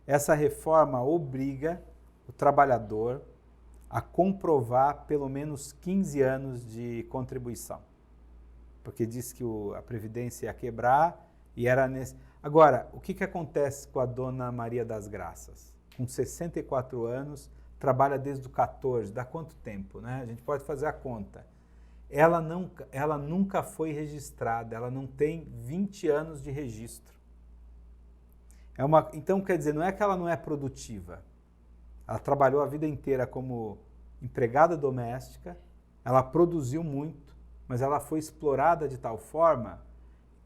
essa reforma obriga o trabalhador a comprovar pelo menos 15 anos de contribuição. Porque diz que a Previdência ia quebrar e era nesse... Agora, o que acontece com a Dona Maria das Graças? Com 64 anos, trabalha desde os 14, dá quanto tempo, né? A gente pode fazer a conta. Ela nunca foi registrada, ela não tem 20 anos de registro. Então, quer dizer, não é que ela não é produtiva. Ela trabalhou a vida inteira como empregada doméstica, ela produziu muito, mas ela foi explorada de tal forma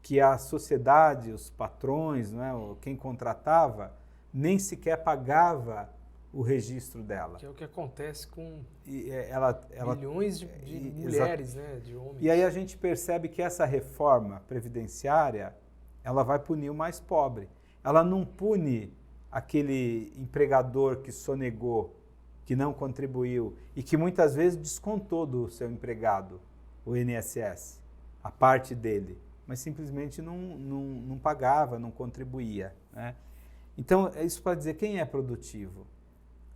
que a sociedade, os patrões, né, quem contratava, nem sequer pagava o registro dela. Que é o que acontece com milhões de mulheres, né, de homens. E aí a gente percebe que essa reforma previdenciária, ela vai punir o mais pobre. Ela não pune aquele empregador que sonegou, que não contribuiu e que muitas vezes descontou do seu empregado, o INSS, a parte dele, mas simplesmente não pagava, não contribuía, né? Então, é isso para dizer quem é produtivo.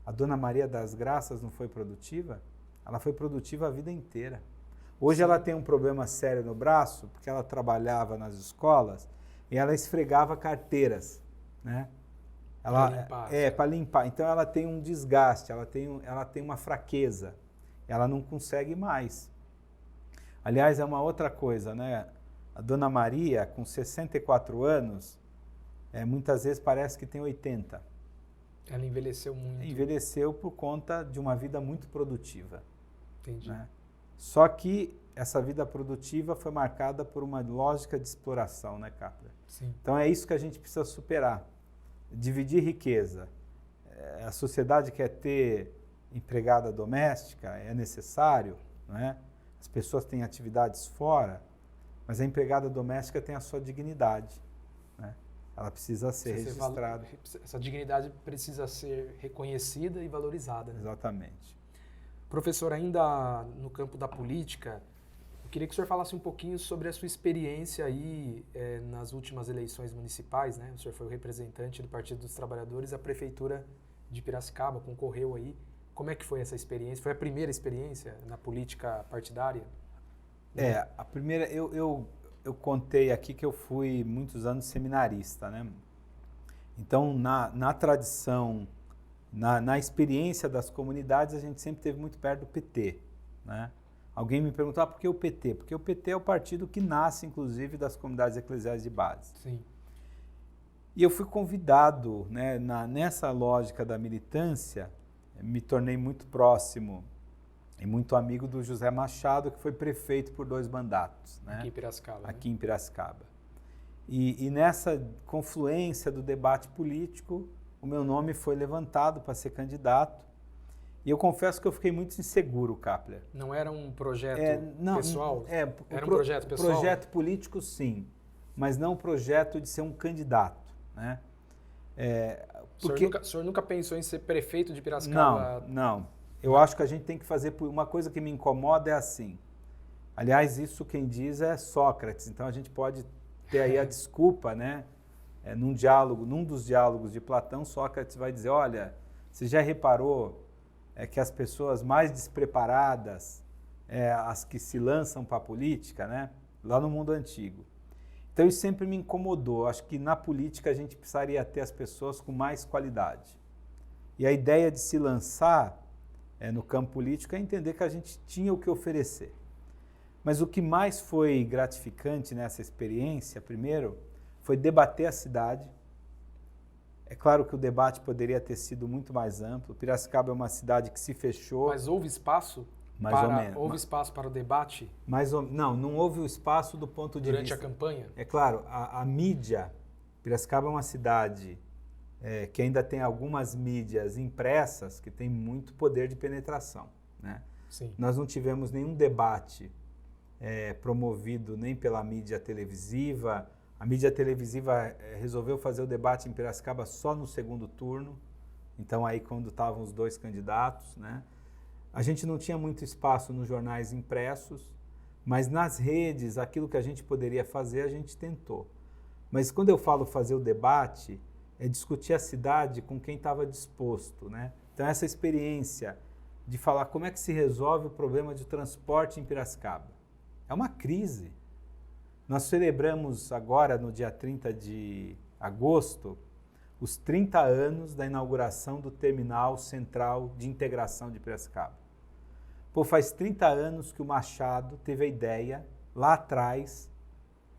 A Dona Maria das Graças não foi produtiva? Ela foi produtiva a vida inteira. Hoje ela tem um problema sério no braço, porque ela trabalhava nas escolas e ela esfregava carteiras, né? Para limpar. Então ela tem um desgaste, ela tem uma fraqueza, ela não consegue mais. Aliás, é uma outra coisa, né? A Dona Maria, com 64 anos, muitas vezes parece que tem 80. Ela envelheceu muito. Envelheceu por conta de uma vida muito produtiva. Entendi. Né? Só que essa vida produtiva foi marcada por uma lógica de exploração, né, Capra? Sim. Então é isso que a gente precisa superar. Dividir riqueza. A sociedade quer ter empregada doméstica, é necessário, né? As pessoas têm atividades fora, mas a empregada doméstica tem a sua dignidade, né? Ela precisa ser registrada. Essa dignidade precisa ser reconhecida e valorizada. Né? Exatamente. Professor, ainda no campo da política, eu queria que o senhor falasse um pouquinho sobre a sua experiência aí nas últimas eleições municipais, né? O senhor foi o representante do Partido dos Trabalhadores à Prefeitura de Piracicaba, concorreu aí. Como é que foi essa experiência? Foi a primeira experiência na política partidária? A primeira, eu contei aqui que eu fui muitos anos seminarista, né? Então, na tradição, na experiência das comunidades, a gente sempre esteve muito perto do PT, né? Alguém me perguntou, por que o PT? Porque o PT é o partido que nasce, inclusive, das comunidades eclesiais de base. Sim. E eu fui convidado, né, nessa lógica da militância, me tornei muito próximo e muito amigo do José Machado, que foi prefeito por 2 mandatos. Né? Aqui em Piracicaba. Aqui em Piracicaba. E nessa confluência do debate político, o meu nome foi levantado para ser candidato. E eu confesso que eu fiquei muito inseguro, Kapler. Não era um projeto pessoal? Era um projeto pessoal? Projeto político, sim, mas não o projeto de ser um candidato, né? Porque... O senhor nunca pensou em ser prefeito de Piracicaba? Não. Eu acho que a gente tem que fazer... Uma coisa que me incomoda é assim. Aliás, isso quem diz é Sócrates, então a gente pode ter aí a desculpa, né? Num dos diálogos de Platão, Sócrates vai dizer, olha, você já reparou que as pessoas mais despreparadas, as que se lançam para a política, né? Lá no mundo antigo. Então isso sempre me incomodou. Acho que na política a gente precisaria ter as pessoas com mais qualidade. E a ideia de se lançar no campo político é entender que a gente tinha o que oferecer. Mas o que mais foi gratificante nessa experiência, primeiro, foi debater a cidade. É claro que o debate poderia ter sido muito mais amplo. Piracicaba é uma cidade que se fechou. Mas houve espaço? Mais ou menos. Houve espaço para o debate? Não houve o espaço do ponto de Durante vista... a campanha? É claro, a mídia... Piracicaba é uma cidade que ainda tem algumas mídias impressas que tem muito poder de penetração, né? Sim. Nós não tivemos nenhum debate promovido nem pela mídia televisiva. A mídia televisiva resolveu fazer o debate em Piracicaba só no segundo turno, então aí quando estavam os dois candidatos, né? A gente não tinha muito espaço nos jornais impressos, mas nas redes, aquilo que a gente poderia fazer, a gente tentou. Mas quando eu falo fazer o debate, é discutir a cidade com quem estava disposto, né? Então essa experiência de falar como é que se resolve o problema de transporte em Piracicaba. É uma crise. Nós celebramos agora, no dia 30 de agosto, os 30 anos da inauguração do Terminal Central de Integração de Piracicaba. Pô, faz 30 anos que o Machado teve a ideia, lá atrás,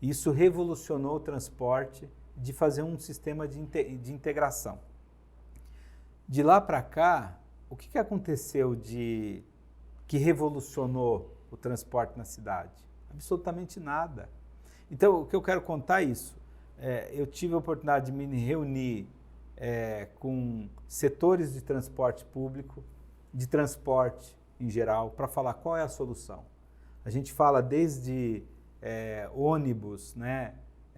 e isso revolucionou o transporte, de fazer um sistema de integração. De lá para cá, o que aconteceu que revolucionou o transporte na cidade? Absolutamente nada. Então, o que eu quero contar é isso. Eu tive a oportunidade de me reunir com setores de transporte público, de transporte em geral, para falar qual é a solução. A gente fala desde ônibus, né,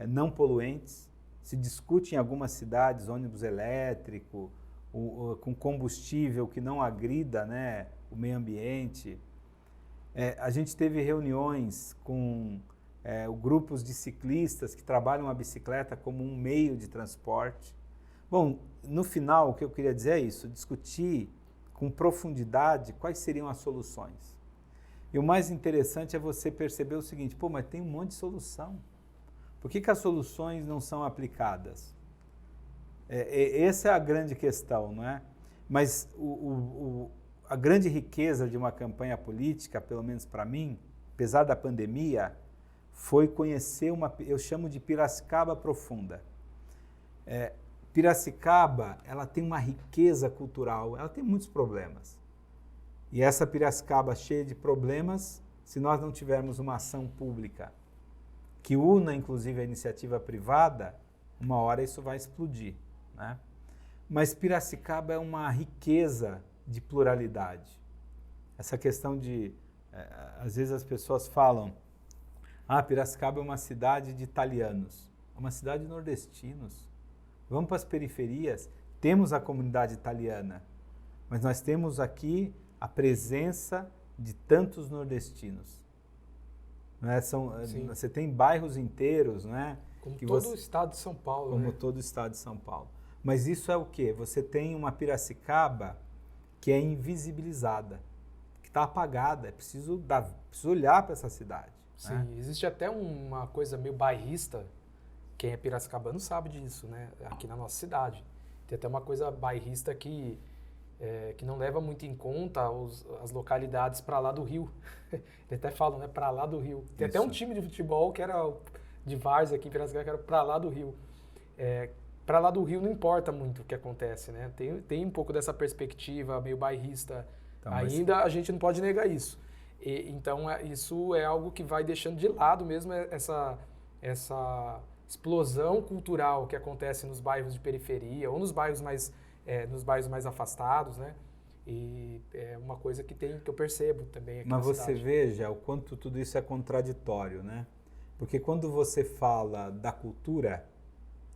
não poluentes, se discute em algumas cidades ônibus elétrico, com combustível que não agrida, né, o meio ambiente. A gente teve reuniões com grupos de ciclistas que trabalham a bicicleta como um meio de transporte. Bom, no final, o que eu queria dizer é isso, discutir com profundidade quais seriam as soluções. E o mais interessante é você perceber o seguinte, pô, mas tem um monte de solução. Por que as soluções não são aplicadas? Essa é a grande questão, não é? Mas a grande riqueza de uma campanha política, pelo menos para mim, apesar da pandemia, foi conhecer eu chamo de Piracicaba profunda. Piracicaba, ela tem uma riqueza cultural, ela tem muitos problemas. E essa Piracicaba cheia de problemas, se nós não tivermos uma ação pública que una, inclusive, a iniciativa privada, uma hora isso vai explodir, né? Mas Piracicaba é uma riqueza de pluralidade. Essa questão de... às vezes as pessoas falam, Piracicaba é uma cidade de italianos, é uma cidade de nordestinos. Vamos para as periferias, temos a comunidade italiana, mas nós temos aqui a presença de tantos nordestinos. Não é? Você tem bairros inteiros, né? Como todo o estado de São Paulo. Como todo o estado de São Paulo. Mas isso é o quê? Você tem uma Piracicaba que é invisibilizada, que está apagada. É preciso olhar para essa cidade. Sim, né? Existe até uma coisa meio bairrista. Quem é piracicabano sabe disso, né? Aqui na nossa cidade. Tem até uma coisa bairrista que não leva muito em conta as localidades para lá do Rio. Eles até falam, né? Para lá do Rio. Tem até um time de futebol que era de várzea aqui em Piracicaba, que era para lá do Rio. Para lá do Rio não importa muito o que acontece, né? Tem um pouco dessa perspectiva meio bairrista. Então, ainda a gente não pode negar isso. Então, isso é algo que vai deixando de lado mesmo essa explosão cultural que acontece nos bairros de periferia ou nos bairros mais afastados, né? E é uma coisa que eu percebo também aqui Mas na você cidade. veja o quanto tudo isso é contraditório, né? Porque quando você fala da cultura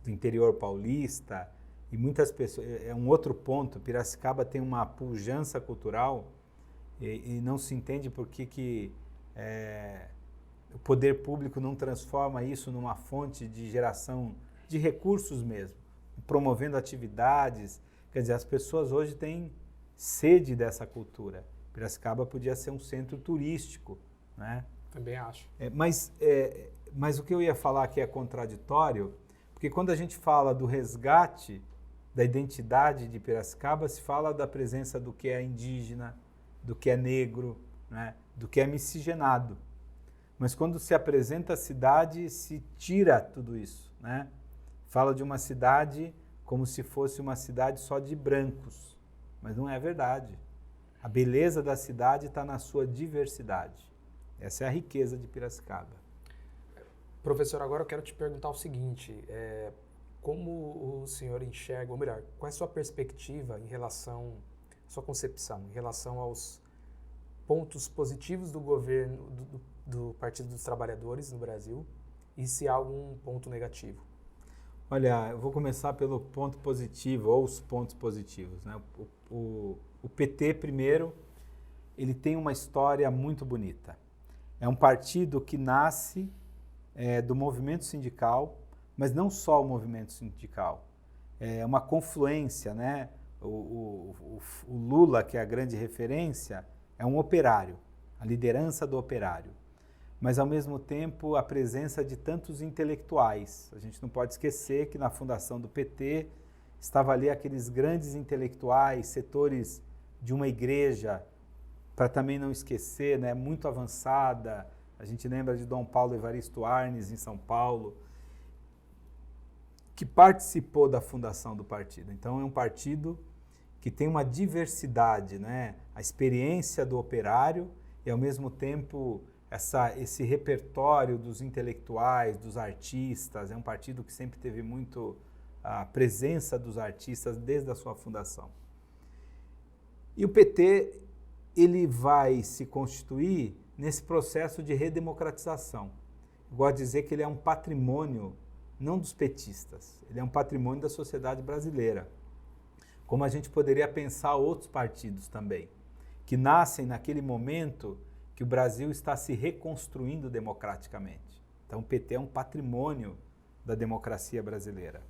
do interior paulista, e muitas pessoas, é um outro ponto, Piracicaba tem uma pujança cultural e não se entende por que o poder público não transforma isso numa fonte de geração de recursos mesmo, promovendo atividades. Quer dizer, as pessoas hoje têm sede dessa cultura. Piracicaba podia ser um centro turístico, né? Também acho. Mas o que eu ia falar aqui é contraditório, porque quando a gente fala do resgate da identidade de Piracicaba, se fala da presença do que é indígena, do que é negro, né? Do que é miscigenado. Mas quando se apresenta a cidade, se tira tudo isso, né? Fala de uma cidade como se fosse uma cidade só de brancos, mas não é verdade. A beleza da cidade está na sua diversidade. Essa é a riqueza de Piracicaba. Professor, agora eu quero te perguntar o seguinte, como o senhor enxerga, ou melhor, qual é a sua perspectiva em relação, sua concepção, em relação aos pontos positivos do governo, do Partido dos Trabalhadores no Brasil, e se há algum ponto negativo? Olha, eu vou começar pelo ponto positivo, ou os pontos positivos, né? O PT, primeiro, ele tem uma história muito bonita. É um partido que nasce do movimento sindical, mas não só o movimento sindical. É uma confluência, né? O Lula, que é a grande referência, é um operário, a liderança do operário. Mas, ao mesmo tempo, a presença de tantos intelectuais. A gente não pode esquecer que na fundação do PT estava ali aqueles grandes intelectuais, setores de uma igreja, para também não esquecer, né, muito avançada. A gente lembra de Dom Paulo Evaristo Arnes, em São Paulo, que participou da fundação do partido. Então, é um partido que tem uma diversidade, né? A experiência do operário e, ao mesmo tempo, esse repertório dos intelectuais, dos artistas. É um partido que sempre teve muito a presença dos artistas desde a sua fundação. E o PT, ele vai se constituir nesse processo de redemocratização. Eu gosto de dizer que ele é um patrimônio, não dos petistas, ele é um patrimônio da sociedade brasileira. Como a gente poderia pensar outros partidos também, que nascem naquele momento que o Brasil está se reconstruindo democraticamente. Então, o PT é um patrimônio da democracia brasileira.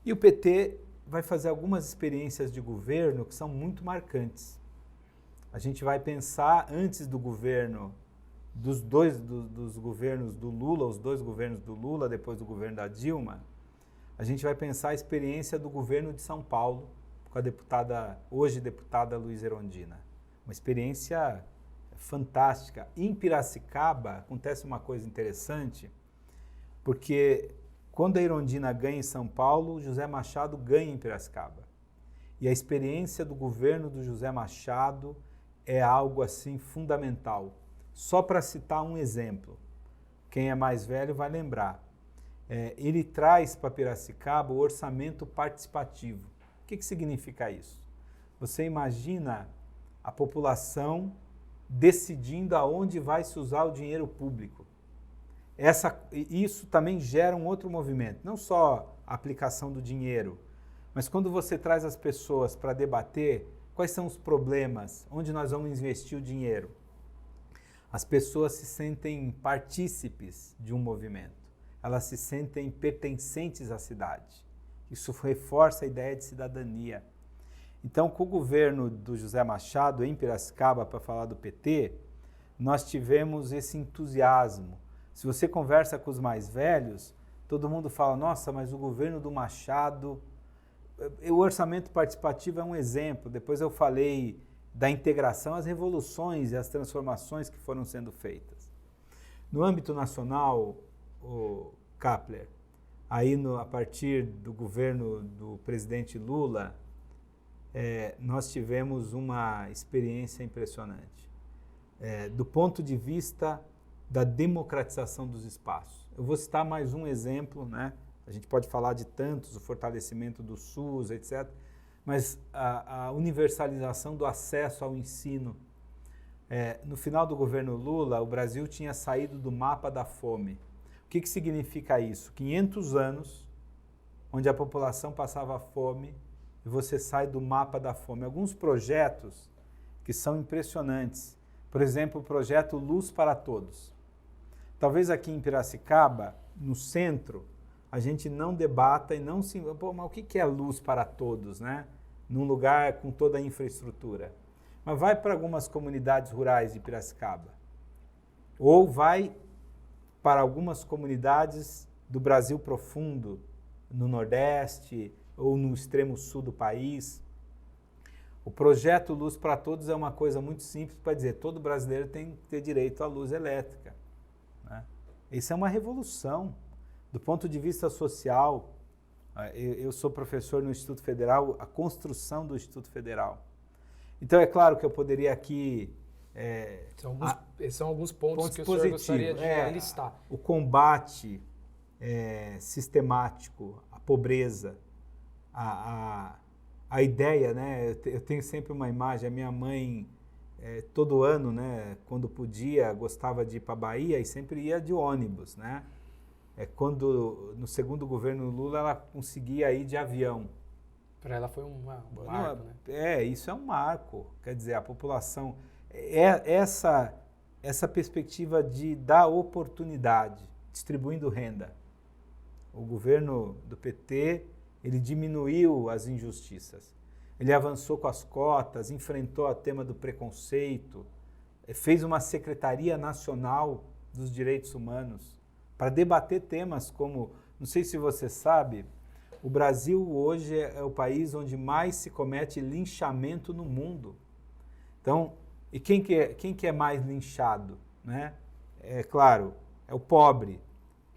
E o PT vai fazer algumas experiências de governo que são muito marcantes. A gente vai pensar, antes do governo, dos governos do Lula, os dois governos do Lula, depois do governo da Dilma, a gente vai pensar a experiência do governo de São Paulo, com a hoje deputada Luísa Erundina. Uma experiência fantástica. Em Piracicaba acontece uma coisa interessante, porque quando a Erundina ganha em São Paulo, José Machado ganha em Piracicaba. E a experiência do governo do José Machado é algo assim fundamental. Só para citar um exemplo, quem é mais velho vai lembrar. Ele traz para Piracicaba o orçamento participativo. O que significa isso? Você imagina a população decidindo aonde vai se usar o dinheiro público. Isso também gera um outro movimento, não só a aplicação do dinheiro, mas quando você traz as pessoas para debater quais são os problemas, onde nós vamos investir o dinheiro. As pessoas se sentem partícipes de um movimento, elas se sentem pertencentes à cidade. Isso reforça a ideia de cidadania. Então, com o governo do José Machado em Piracicaba, para falar do PT, nós tivemos esse entusiasmo. Se você conversa com os mais velhos, todo mundo fala, nossa, mas o governo do Machado... O orçamento participativo é um exemplo. Depois eu falei da integração, as revoluções e as transformações que foram sendo feitas. No âmbito nacional, o Kapler, aí a partir do governo do presidente Lula, nós tivemos uma experiência impressionante. Do ponto de vista da democratização dos espaços. Eu vou citar mais um exemplo, né? A gente pode falar de tantos, o fortalecimento do SUS, etc., mas a universalização do acesso ao ensino. No final do governo Lula, o Brasil tinha saído do mapa da fome. O que significa isso? 500 anos, onde a população passava fome, e você sai do mapa da fome. Alguns projetos que são impressionantes. Por exemplo, o projeto Luz para Todos. Talvez aqui em Piracicaba, no centro, a gente não debata e não se... Pô, mas o que é luz para todos, né? Num lugar com toda a infraestrutura. Mas vai para algumas comunidades rurais de Piracicaba. Ou vai para algumas comunidades do Brasil profundo, no Nordeste ou no extremo sul do país. O projeto Luz para Todos é uma coisa muito simples para dizer todo brasileiro tem que ter direito à luz elétrica. Né? Isso é uma revolução. Do ponto de vista social, eu sou professor no Instituto Federal, a construção do Instituto Federal. Então, é claro que eu poderia aqui... são alguns pontos que o senhor gostaria de listar. O combate sistemático à pobreza, a ideia, né? Eu tenho sempre uma imagem, a minha mãe, todo ano, né, quando podia, gostava de ir para a Bahia e sempre ia de ônibus, né? Quando, no segundo governo Lula, ela conseguia ir de avião. Para ela foi um marco, né? Isso é um marco. Quer dizer, a população... Essa perspectiva de dar oportunidade, distribuindo renda. O governo do PT, ele diminuiu as injustiças. Ele avançou com as cotas, enfrentou o tema do preconceito, fez uma Secretaria Nacional dos Direitos Humanos para debater temas como, não sei se você sabe, o Brasil hoje é o país onde mais se comete linchamento no mundo. Então, e quem que é mais linchado? Né? É claro, é o pobre.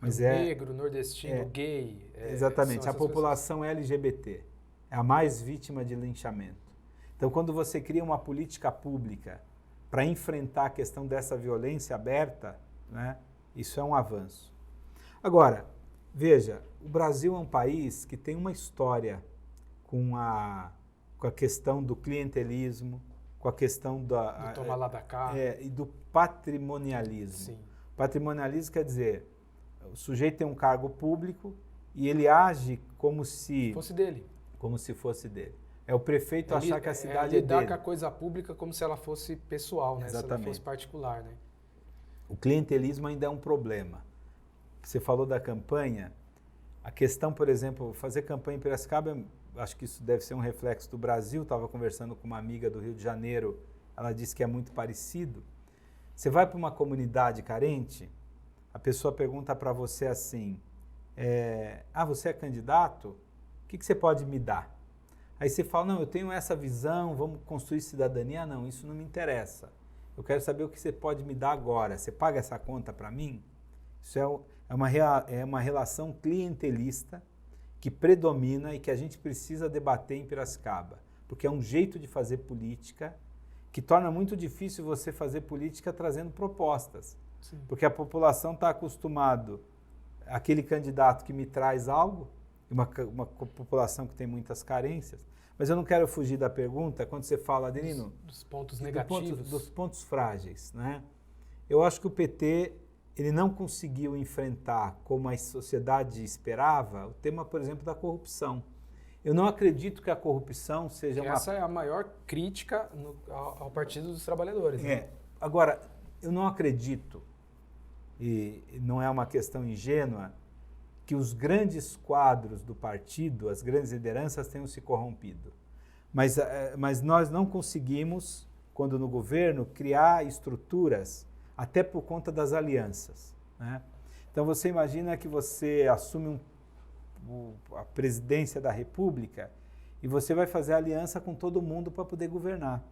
Mas negro, nordestino, gay. Exatamente, a população LGBT é a mais vítima de linchamento. Então, quando você cria uma política pública para enfrentar a questão dessa violência aberta, né, isso é um avanço. Agora, veja, o Brasil é um país que tem uma história com a questão do clientelismo, com a questão do tomar lá da cá. E do patrimonialismo. Sim. Patrimonialismo quer dizer, o sujeito tem um cargo público e ele age como se fosse dele. Como se fosse dele. É o prefeito achar que a cidade é dele. Lidar com a coisa pública como se ela fosse pessoal, né? Exatamente. Se ela fosse particular, né? O clientelismo ainda é um problema. Você falou da campanha. A questão, por exemplo, fazer campanha em Piracicaba, acho que isso deve ser um reflexo do Brasil. Estava conversando com uma amiga do Rio de Janeiro, ela disse que é muito parecido. Você vai para uma comunidade carente, a pessoa pergunta para você assim, você é candidato? O que você pode me dar? Aí você fala, não, eu tenho essa visão, vamos construir cidadania. Não, isso não me interessa. Eu quero saber o que você pode me dar agora. Você paga essa conta para mim? Isso é uma relação clientelista que predomina e que a gente precisa debater em Piracicaba, porque é um jeito de fazer política que torna muito difícil você fazer política trazendo propostas. Sim. Porque a população está acostumado àquele candidato que me traz algo, uma população que tem muitas carências. Mas eu não quero fugir da pergunta, quando você fala, Adelino... Dos pontos negativos. Dos pontos frágeis, né? Eu acho que o PT... ele não conseguiu enfrentar, como a sociedade esperava, o tema, por exemplo, da corrupção. Eu não acredito que a corrupção seja Essa é a maior crítica ao Partido dos Trabalhadores. Né? Agora, eu não acredito, e não é uma questão ingênua, que os grandes quadros do partido, as grandes lideranças tenham se corrompido. Mas nós não conseguimos, quando no governo, criar estruturas até por conta das alianças. Né? Então, você imagina que você assume a presidência da República e você vai fazer aliança com todo mundo para poder governar.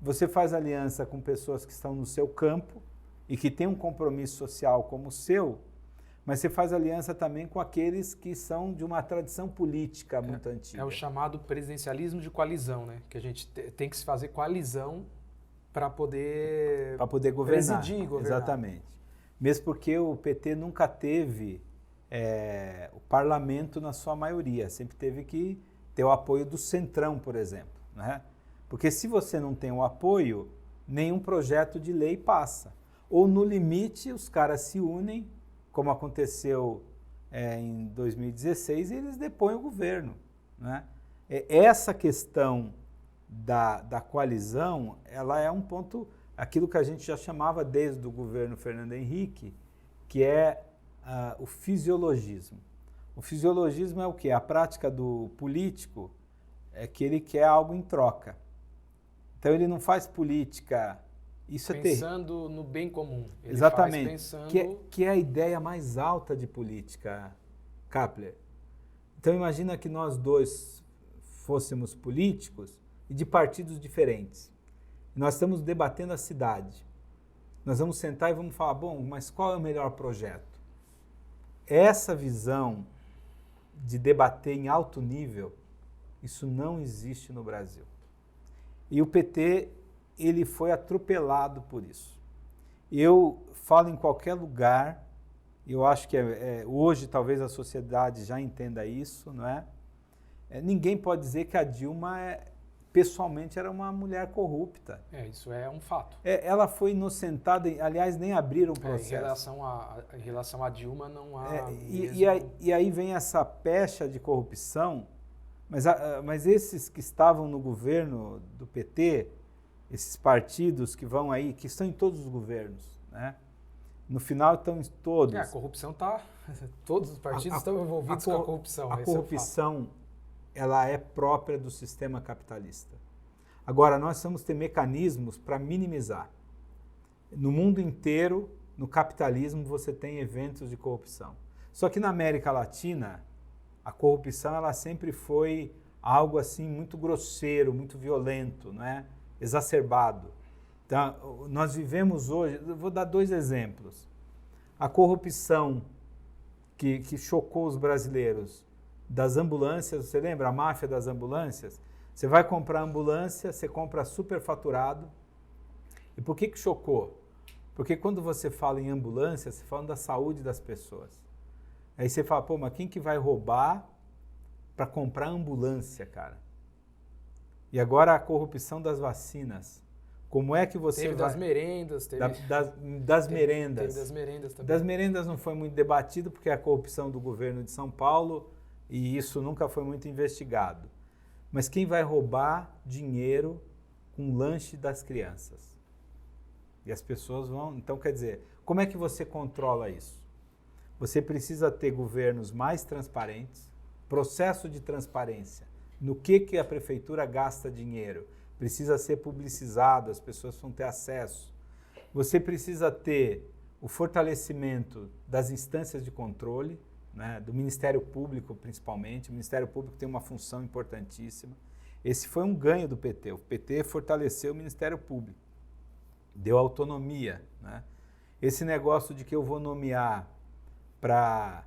Você faz aliança com pessoas que estão no seu campo e que têm um compromisso social como o seu, mas você faz aliança também com aqueles que são de uma tradição política muito antiga. É o chamado presidencialismo de coalizão, né? Que a gente tem que se fazer coalizão para poder governar. Presidir e governar. Exatamente. mesmo porque o PT nunca teve o parlamento na sua maioria, sempre teve que ter o apoio do Centrão, por exemplo, né? Porque se você não tem o apoio, nenhum projeto de lei passa. Ou no limite os caras se unem, como aconteceu em 2016, e eles depõem o governo, né? Essa questão da coalizão, ela é um ponto, aquilo que a gente já chamava desde o governo Fernando Henrique, que é o fisiologismo. O fisiologismo é o quê? A prática do político é que ele quer algo em troca. Então ele não faz política... Isso pensando no bem comum. Ele exatamente. Faz pensando... Que é a ideia mais alta de política, Kapler. Então imagina que nós dois fôssemos políticos e de partidos diferentes. Nós estamos debatendo a cidade. Nós vamos sentar e vamos falar, bom, mas qual é o melhor projeto? Essa visão de debater em alto nível, isso não existe no Brasil. E o PT, ele foi atropelado por isso. Eu falo em qualquer lugar, eu acho que hoje talvez a sociedade já entenda isso, não é? Ninguém pode dizer que a Dilma, pessoalmente, era uma mulher corrupta. Isso é um fato. Ela foi inocentada, aliás, nem abriram o processo. Em relação a Dilma, não há e aí vem essa pecha de corrupção, mas esses que estavam no governo do PT, esses partidos que vão aí, que estão em todos os governos, né? No final estão em todos. A corrupção está... Todos os partidos estão envolvidos com a corrupção. A corrupção, ela é própria do sistema capitalista. Agora, nós vamos ter mecanismos para minimizar. No mundo inteiro, no capitalismo, você tem eventos de corrupção. Só que na América Latina, a corrupção ela sempre foi algo assim muito grosseiro, muito violento, não é? Exacerbado. Então, nós vivemos hoje, eu vou dar 2 exemplos. A corrupção que chocou os brasileiros das ambulâncias, você lembra a máfia das ambulâncias? Você vai comprar ambulância, você compra superfaturado. E por que chocou? Porque quando você fala em ambulância, você fala da saúde das pessoas. Aí você fala, pô, mas quem que vai roubar para comprar ambulância, cara? E agora a corrupção das vacinas. Como é que você teve vai... das merendas, teve... Das merendas. Teve das merendas também. Das merendas não foi muito debatido porque é a corrupção do governo de São Paulo e isso nunca foi muito investigado. Mas quem vai roubar dinheiro com o lanche das crianças? E as pessoas vão... Então, quer dizer, como é que você controla isso? Você precisa ter governos mais transparentes, processo de transparência. No que a prefeitura gasta dinheiro? Precisa ser publicizado, as pessoas vão ter acesso. Você precisa ter o fortalecimento das instâncias de controle, né, do Ministério Público principalmente. O Ministério Público tem uma função importantíssima. Esse foi um ganho do PT. O PT fortaleceu o Ministério Público, deu autonomia, né? Esse negócio de que eu vou nomear para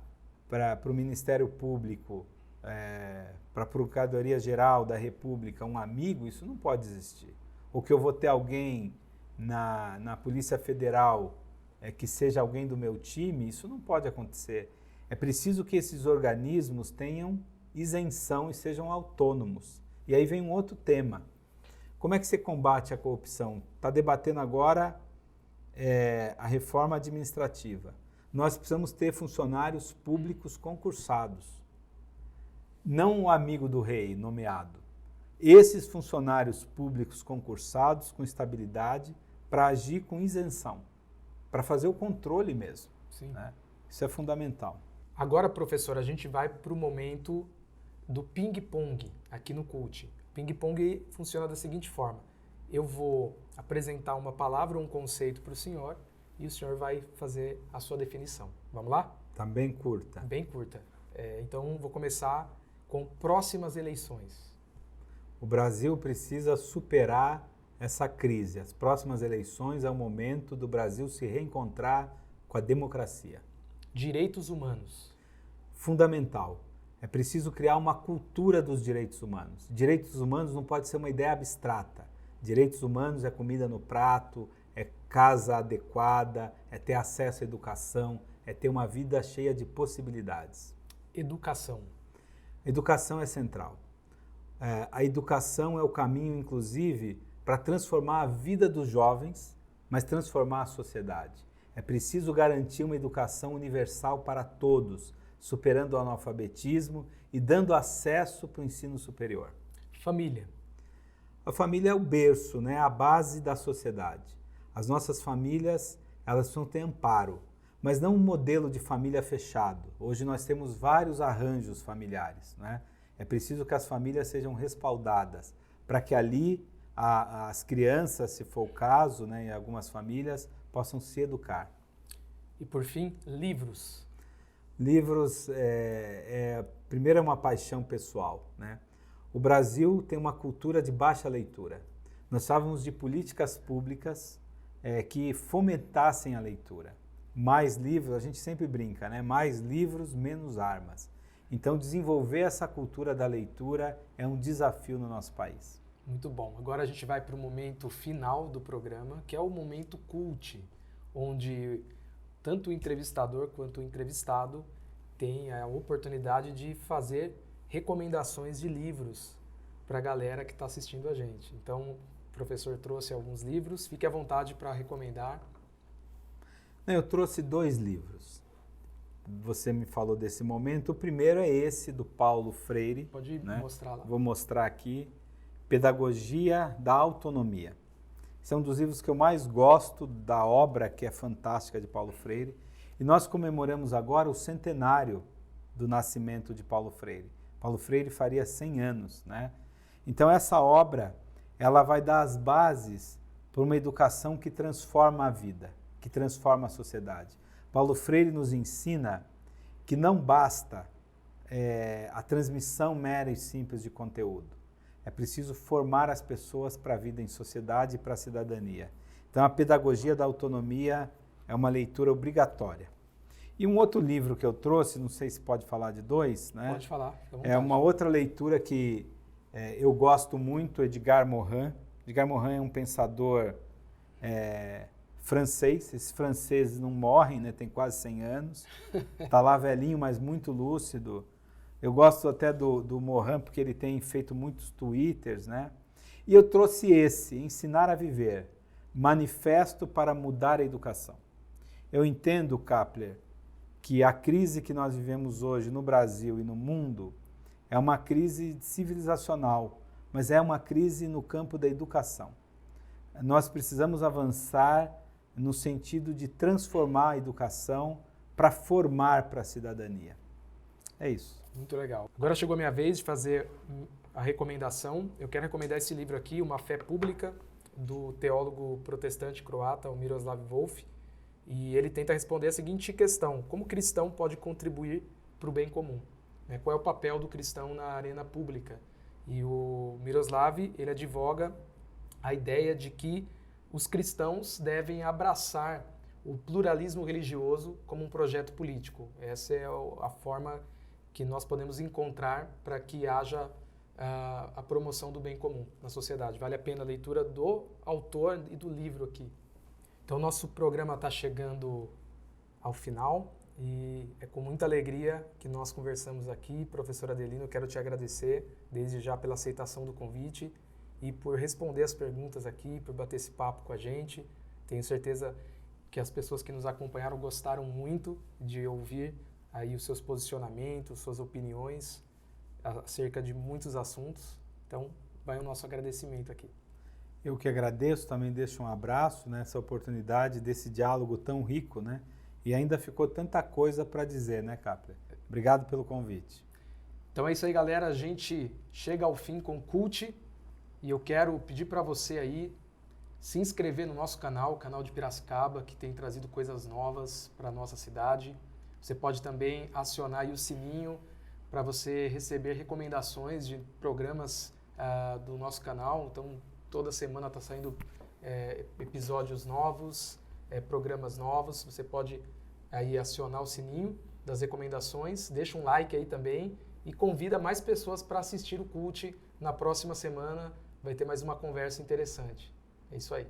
o Ministério Público, para a Procuradoria-Geral da República, um amigo, isso não pode existir. Ou que eu vou ter alguém na Polícia Federal que seja alguém do meu time, isso não pode acontecer. É preciso que esses organismos tenham isenção e sejam autônomos. E aí vem um outro tema. Como é que você combate a corrupção? Está debatendo agora a reforma administrativa. Nós precisamos ter funcionários públicos concursados. Não o amigo do rei nomeado. Esses funcionários públicos concursados com estabilidade para agir com isenção, para fazer o controle mesmo. Sim. Né? Isso é fundamental. Agora, professor, a gente vai para o momento do ping-pong aqui no CULT. Ping-pong funciona da seguinte forma. Eu vou apresentar uma palavra ou um conceito para o senhor e o senhor vai fazer a sua definição. Vamos lá? Tá bem curta. Bem curta. Então, vou começar com próximas eleições. O Brasil precisa superar essa crise. As próximas eleições é o momento do Brasil se reencontrar com a democracia. Direitos humanos. Fundamental. É preciso criar uma cultura dos direitos humanos. Direitos humanos não pode ser uma ideia abstrata. Direitos humanos é comida no prato, é casa adequada, é ter acesso à educação, é ter uma vida cheia de possibilidades. Educação. Educação é central. A educação é o caminho, inclusive, para transformar a vida dos jovens, mas transformar a sociedade. É preciso garantir uma educação universal para todos, superando o analfabetismo e dando acesso para o ensino superior. Família. A família é o berço, né? A base da sociedade. As nossas famílias, elas precisam ter amparo, mas não um modelo de família fechado. Hoje nós temos vários arranjos familiares, né? É preciso que as famílias sejam respaldadas, para que ali as crianças, se for o caso, né, em algumas famílias, possam se educar. E por fim, livros. Livros, primeiro é uma paixão pessoal, né? O Brasil tem uma cultura de baixa leitura. Nós falávamos de políticas públicas que fomentassem a leitura. Mais livros, a gente sempre brinca, né? Mais livros, menos armas. Então, desenvolver essa cultura da leitura é um desafio no nosso país. Muito bom. Agora a gente vai para o momento final do programa, que é o momento cult, onde tanto o entrevistador quanto o entrevistado tem a oportunidade de fazer recomendações de livros para a galera que está assistindo a gente. Então, o professor trouxe alguns livros, fique à vontade para recomendar. Eu trouxe 2 livros. Você me falou desse momento. O primeiro é esse, do Paulo Freire. Pode mostrar lá. Vou mostrar aqui. Pedagogia da Autonomia. Esse é um dos livros que eu mais gosto da obra, que é fantástica, de Paulo Freire. E nós comemoramos agora o centenário do nascimento de Paulo Freire. Paulo Freire faria 100 anos, né? Então essa obra, ela vai dar as bases para uma educação que transforma a vida, que transforma a sociedade. Paulo Freire nos ensina que não basta a transmissão mera e simples de conteúdo. É preciso formar as pessoas para a vida em sociedade e para a cidadania. Então, a Pedagogia da Autonomia é uma leitura obrigatória. E um outro livro que eu trouxe, não sei se pode falar de 2, né? Pode falar. É uma outra leitura que eu gosto muito, Edgar Morin. Edgar Morin é um pensador francês. Esses franceses não morrem, né? Tem quase 100 anos. Está lá velhinho, mas muito lúcido. Eu gosto até do Morin, porque ele tem feito muitos twitters, né? E eu trouxe esse, Ensinar a Viver, Manifesto para Mudar a Educação. Eu entendo, Kapler, que a crise que nós vivemos hoje no Brasil e no mundo é uma crise civilizacional, mas é uma crise no campo da educação. Nós precisamos avançar no sentido de transformar a educação para formar para a cidadania. É isso. Muito legal. Agora chegou a minha vez de fazer a recomendação. Eu quero recomendar esse livro aqui, Uma Fé Pública, do teólogo protestante croata, o Miroslav Volf. E ele tenta responder a seguinte questão: como o cristão pode contribuir para o bem comum? Qual é o papel do cristão na arena pública? E o Miroslav, ele advoga a ideia de que os cristãos devem abraçar o pluralismo religioso como um projeto político. Essa é a forma que nós podemos encontrar para que haja a promoção do bem comum na sociedade. Vale a pena a leitura do autor e do livro aqui. Então, nosso programa está chegando ao final e é com muita alegria que nós conversamos aqui. Professor Adelino, eu quero te agradecer desde já pela aceitação do convite e por responder as perguntas aqui, por bater esse papo com a gente. Tenho certeza que as pessoas que nos acompanharam gostaram muito de ouvir aí os seus posicionamentos, suas opiniões acerca de muitos assuntos. Então, vai o nosso agradecimento aqui. Eu que agradeço, também deixo um abraço nessa oportunidade desse diálogo tão rico, né? E ainda ficou tanta coisa para dizer, né, Kapler? Obrigado pelo convite. Então é isso aí, galera. A gente chega ao fim com o Cult e eu quero pedir para você aí se inscrever no nosso canal, o canal de Piracicaba, que tem trazido coisas novas para a nossa cidade. Você pode também acionar aí o sininho para você receber recomendações de programas do nosso canal. Então, toda semana está saindo episódios novos, programas novos. Você pode aí acionar o sininho das recomendações, deixa um like aí também e convida mais pessoas para assistir o Cult. Na próxima semana vai ter mais uma conversa interessante. É isso aí.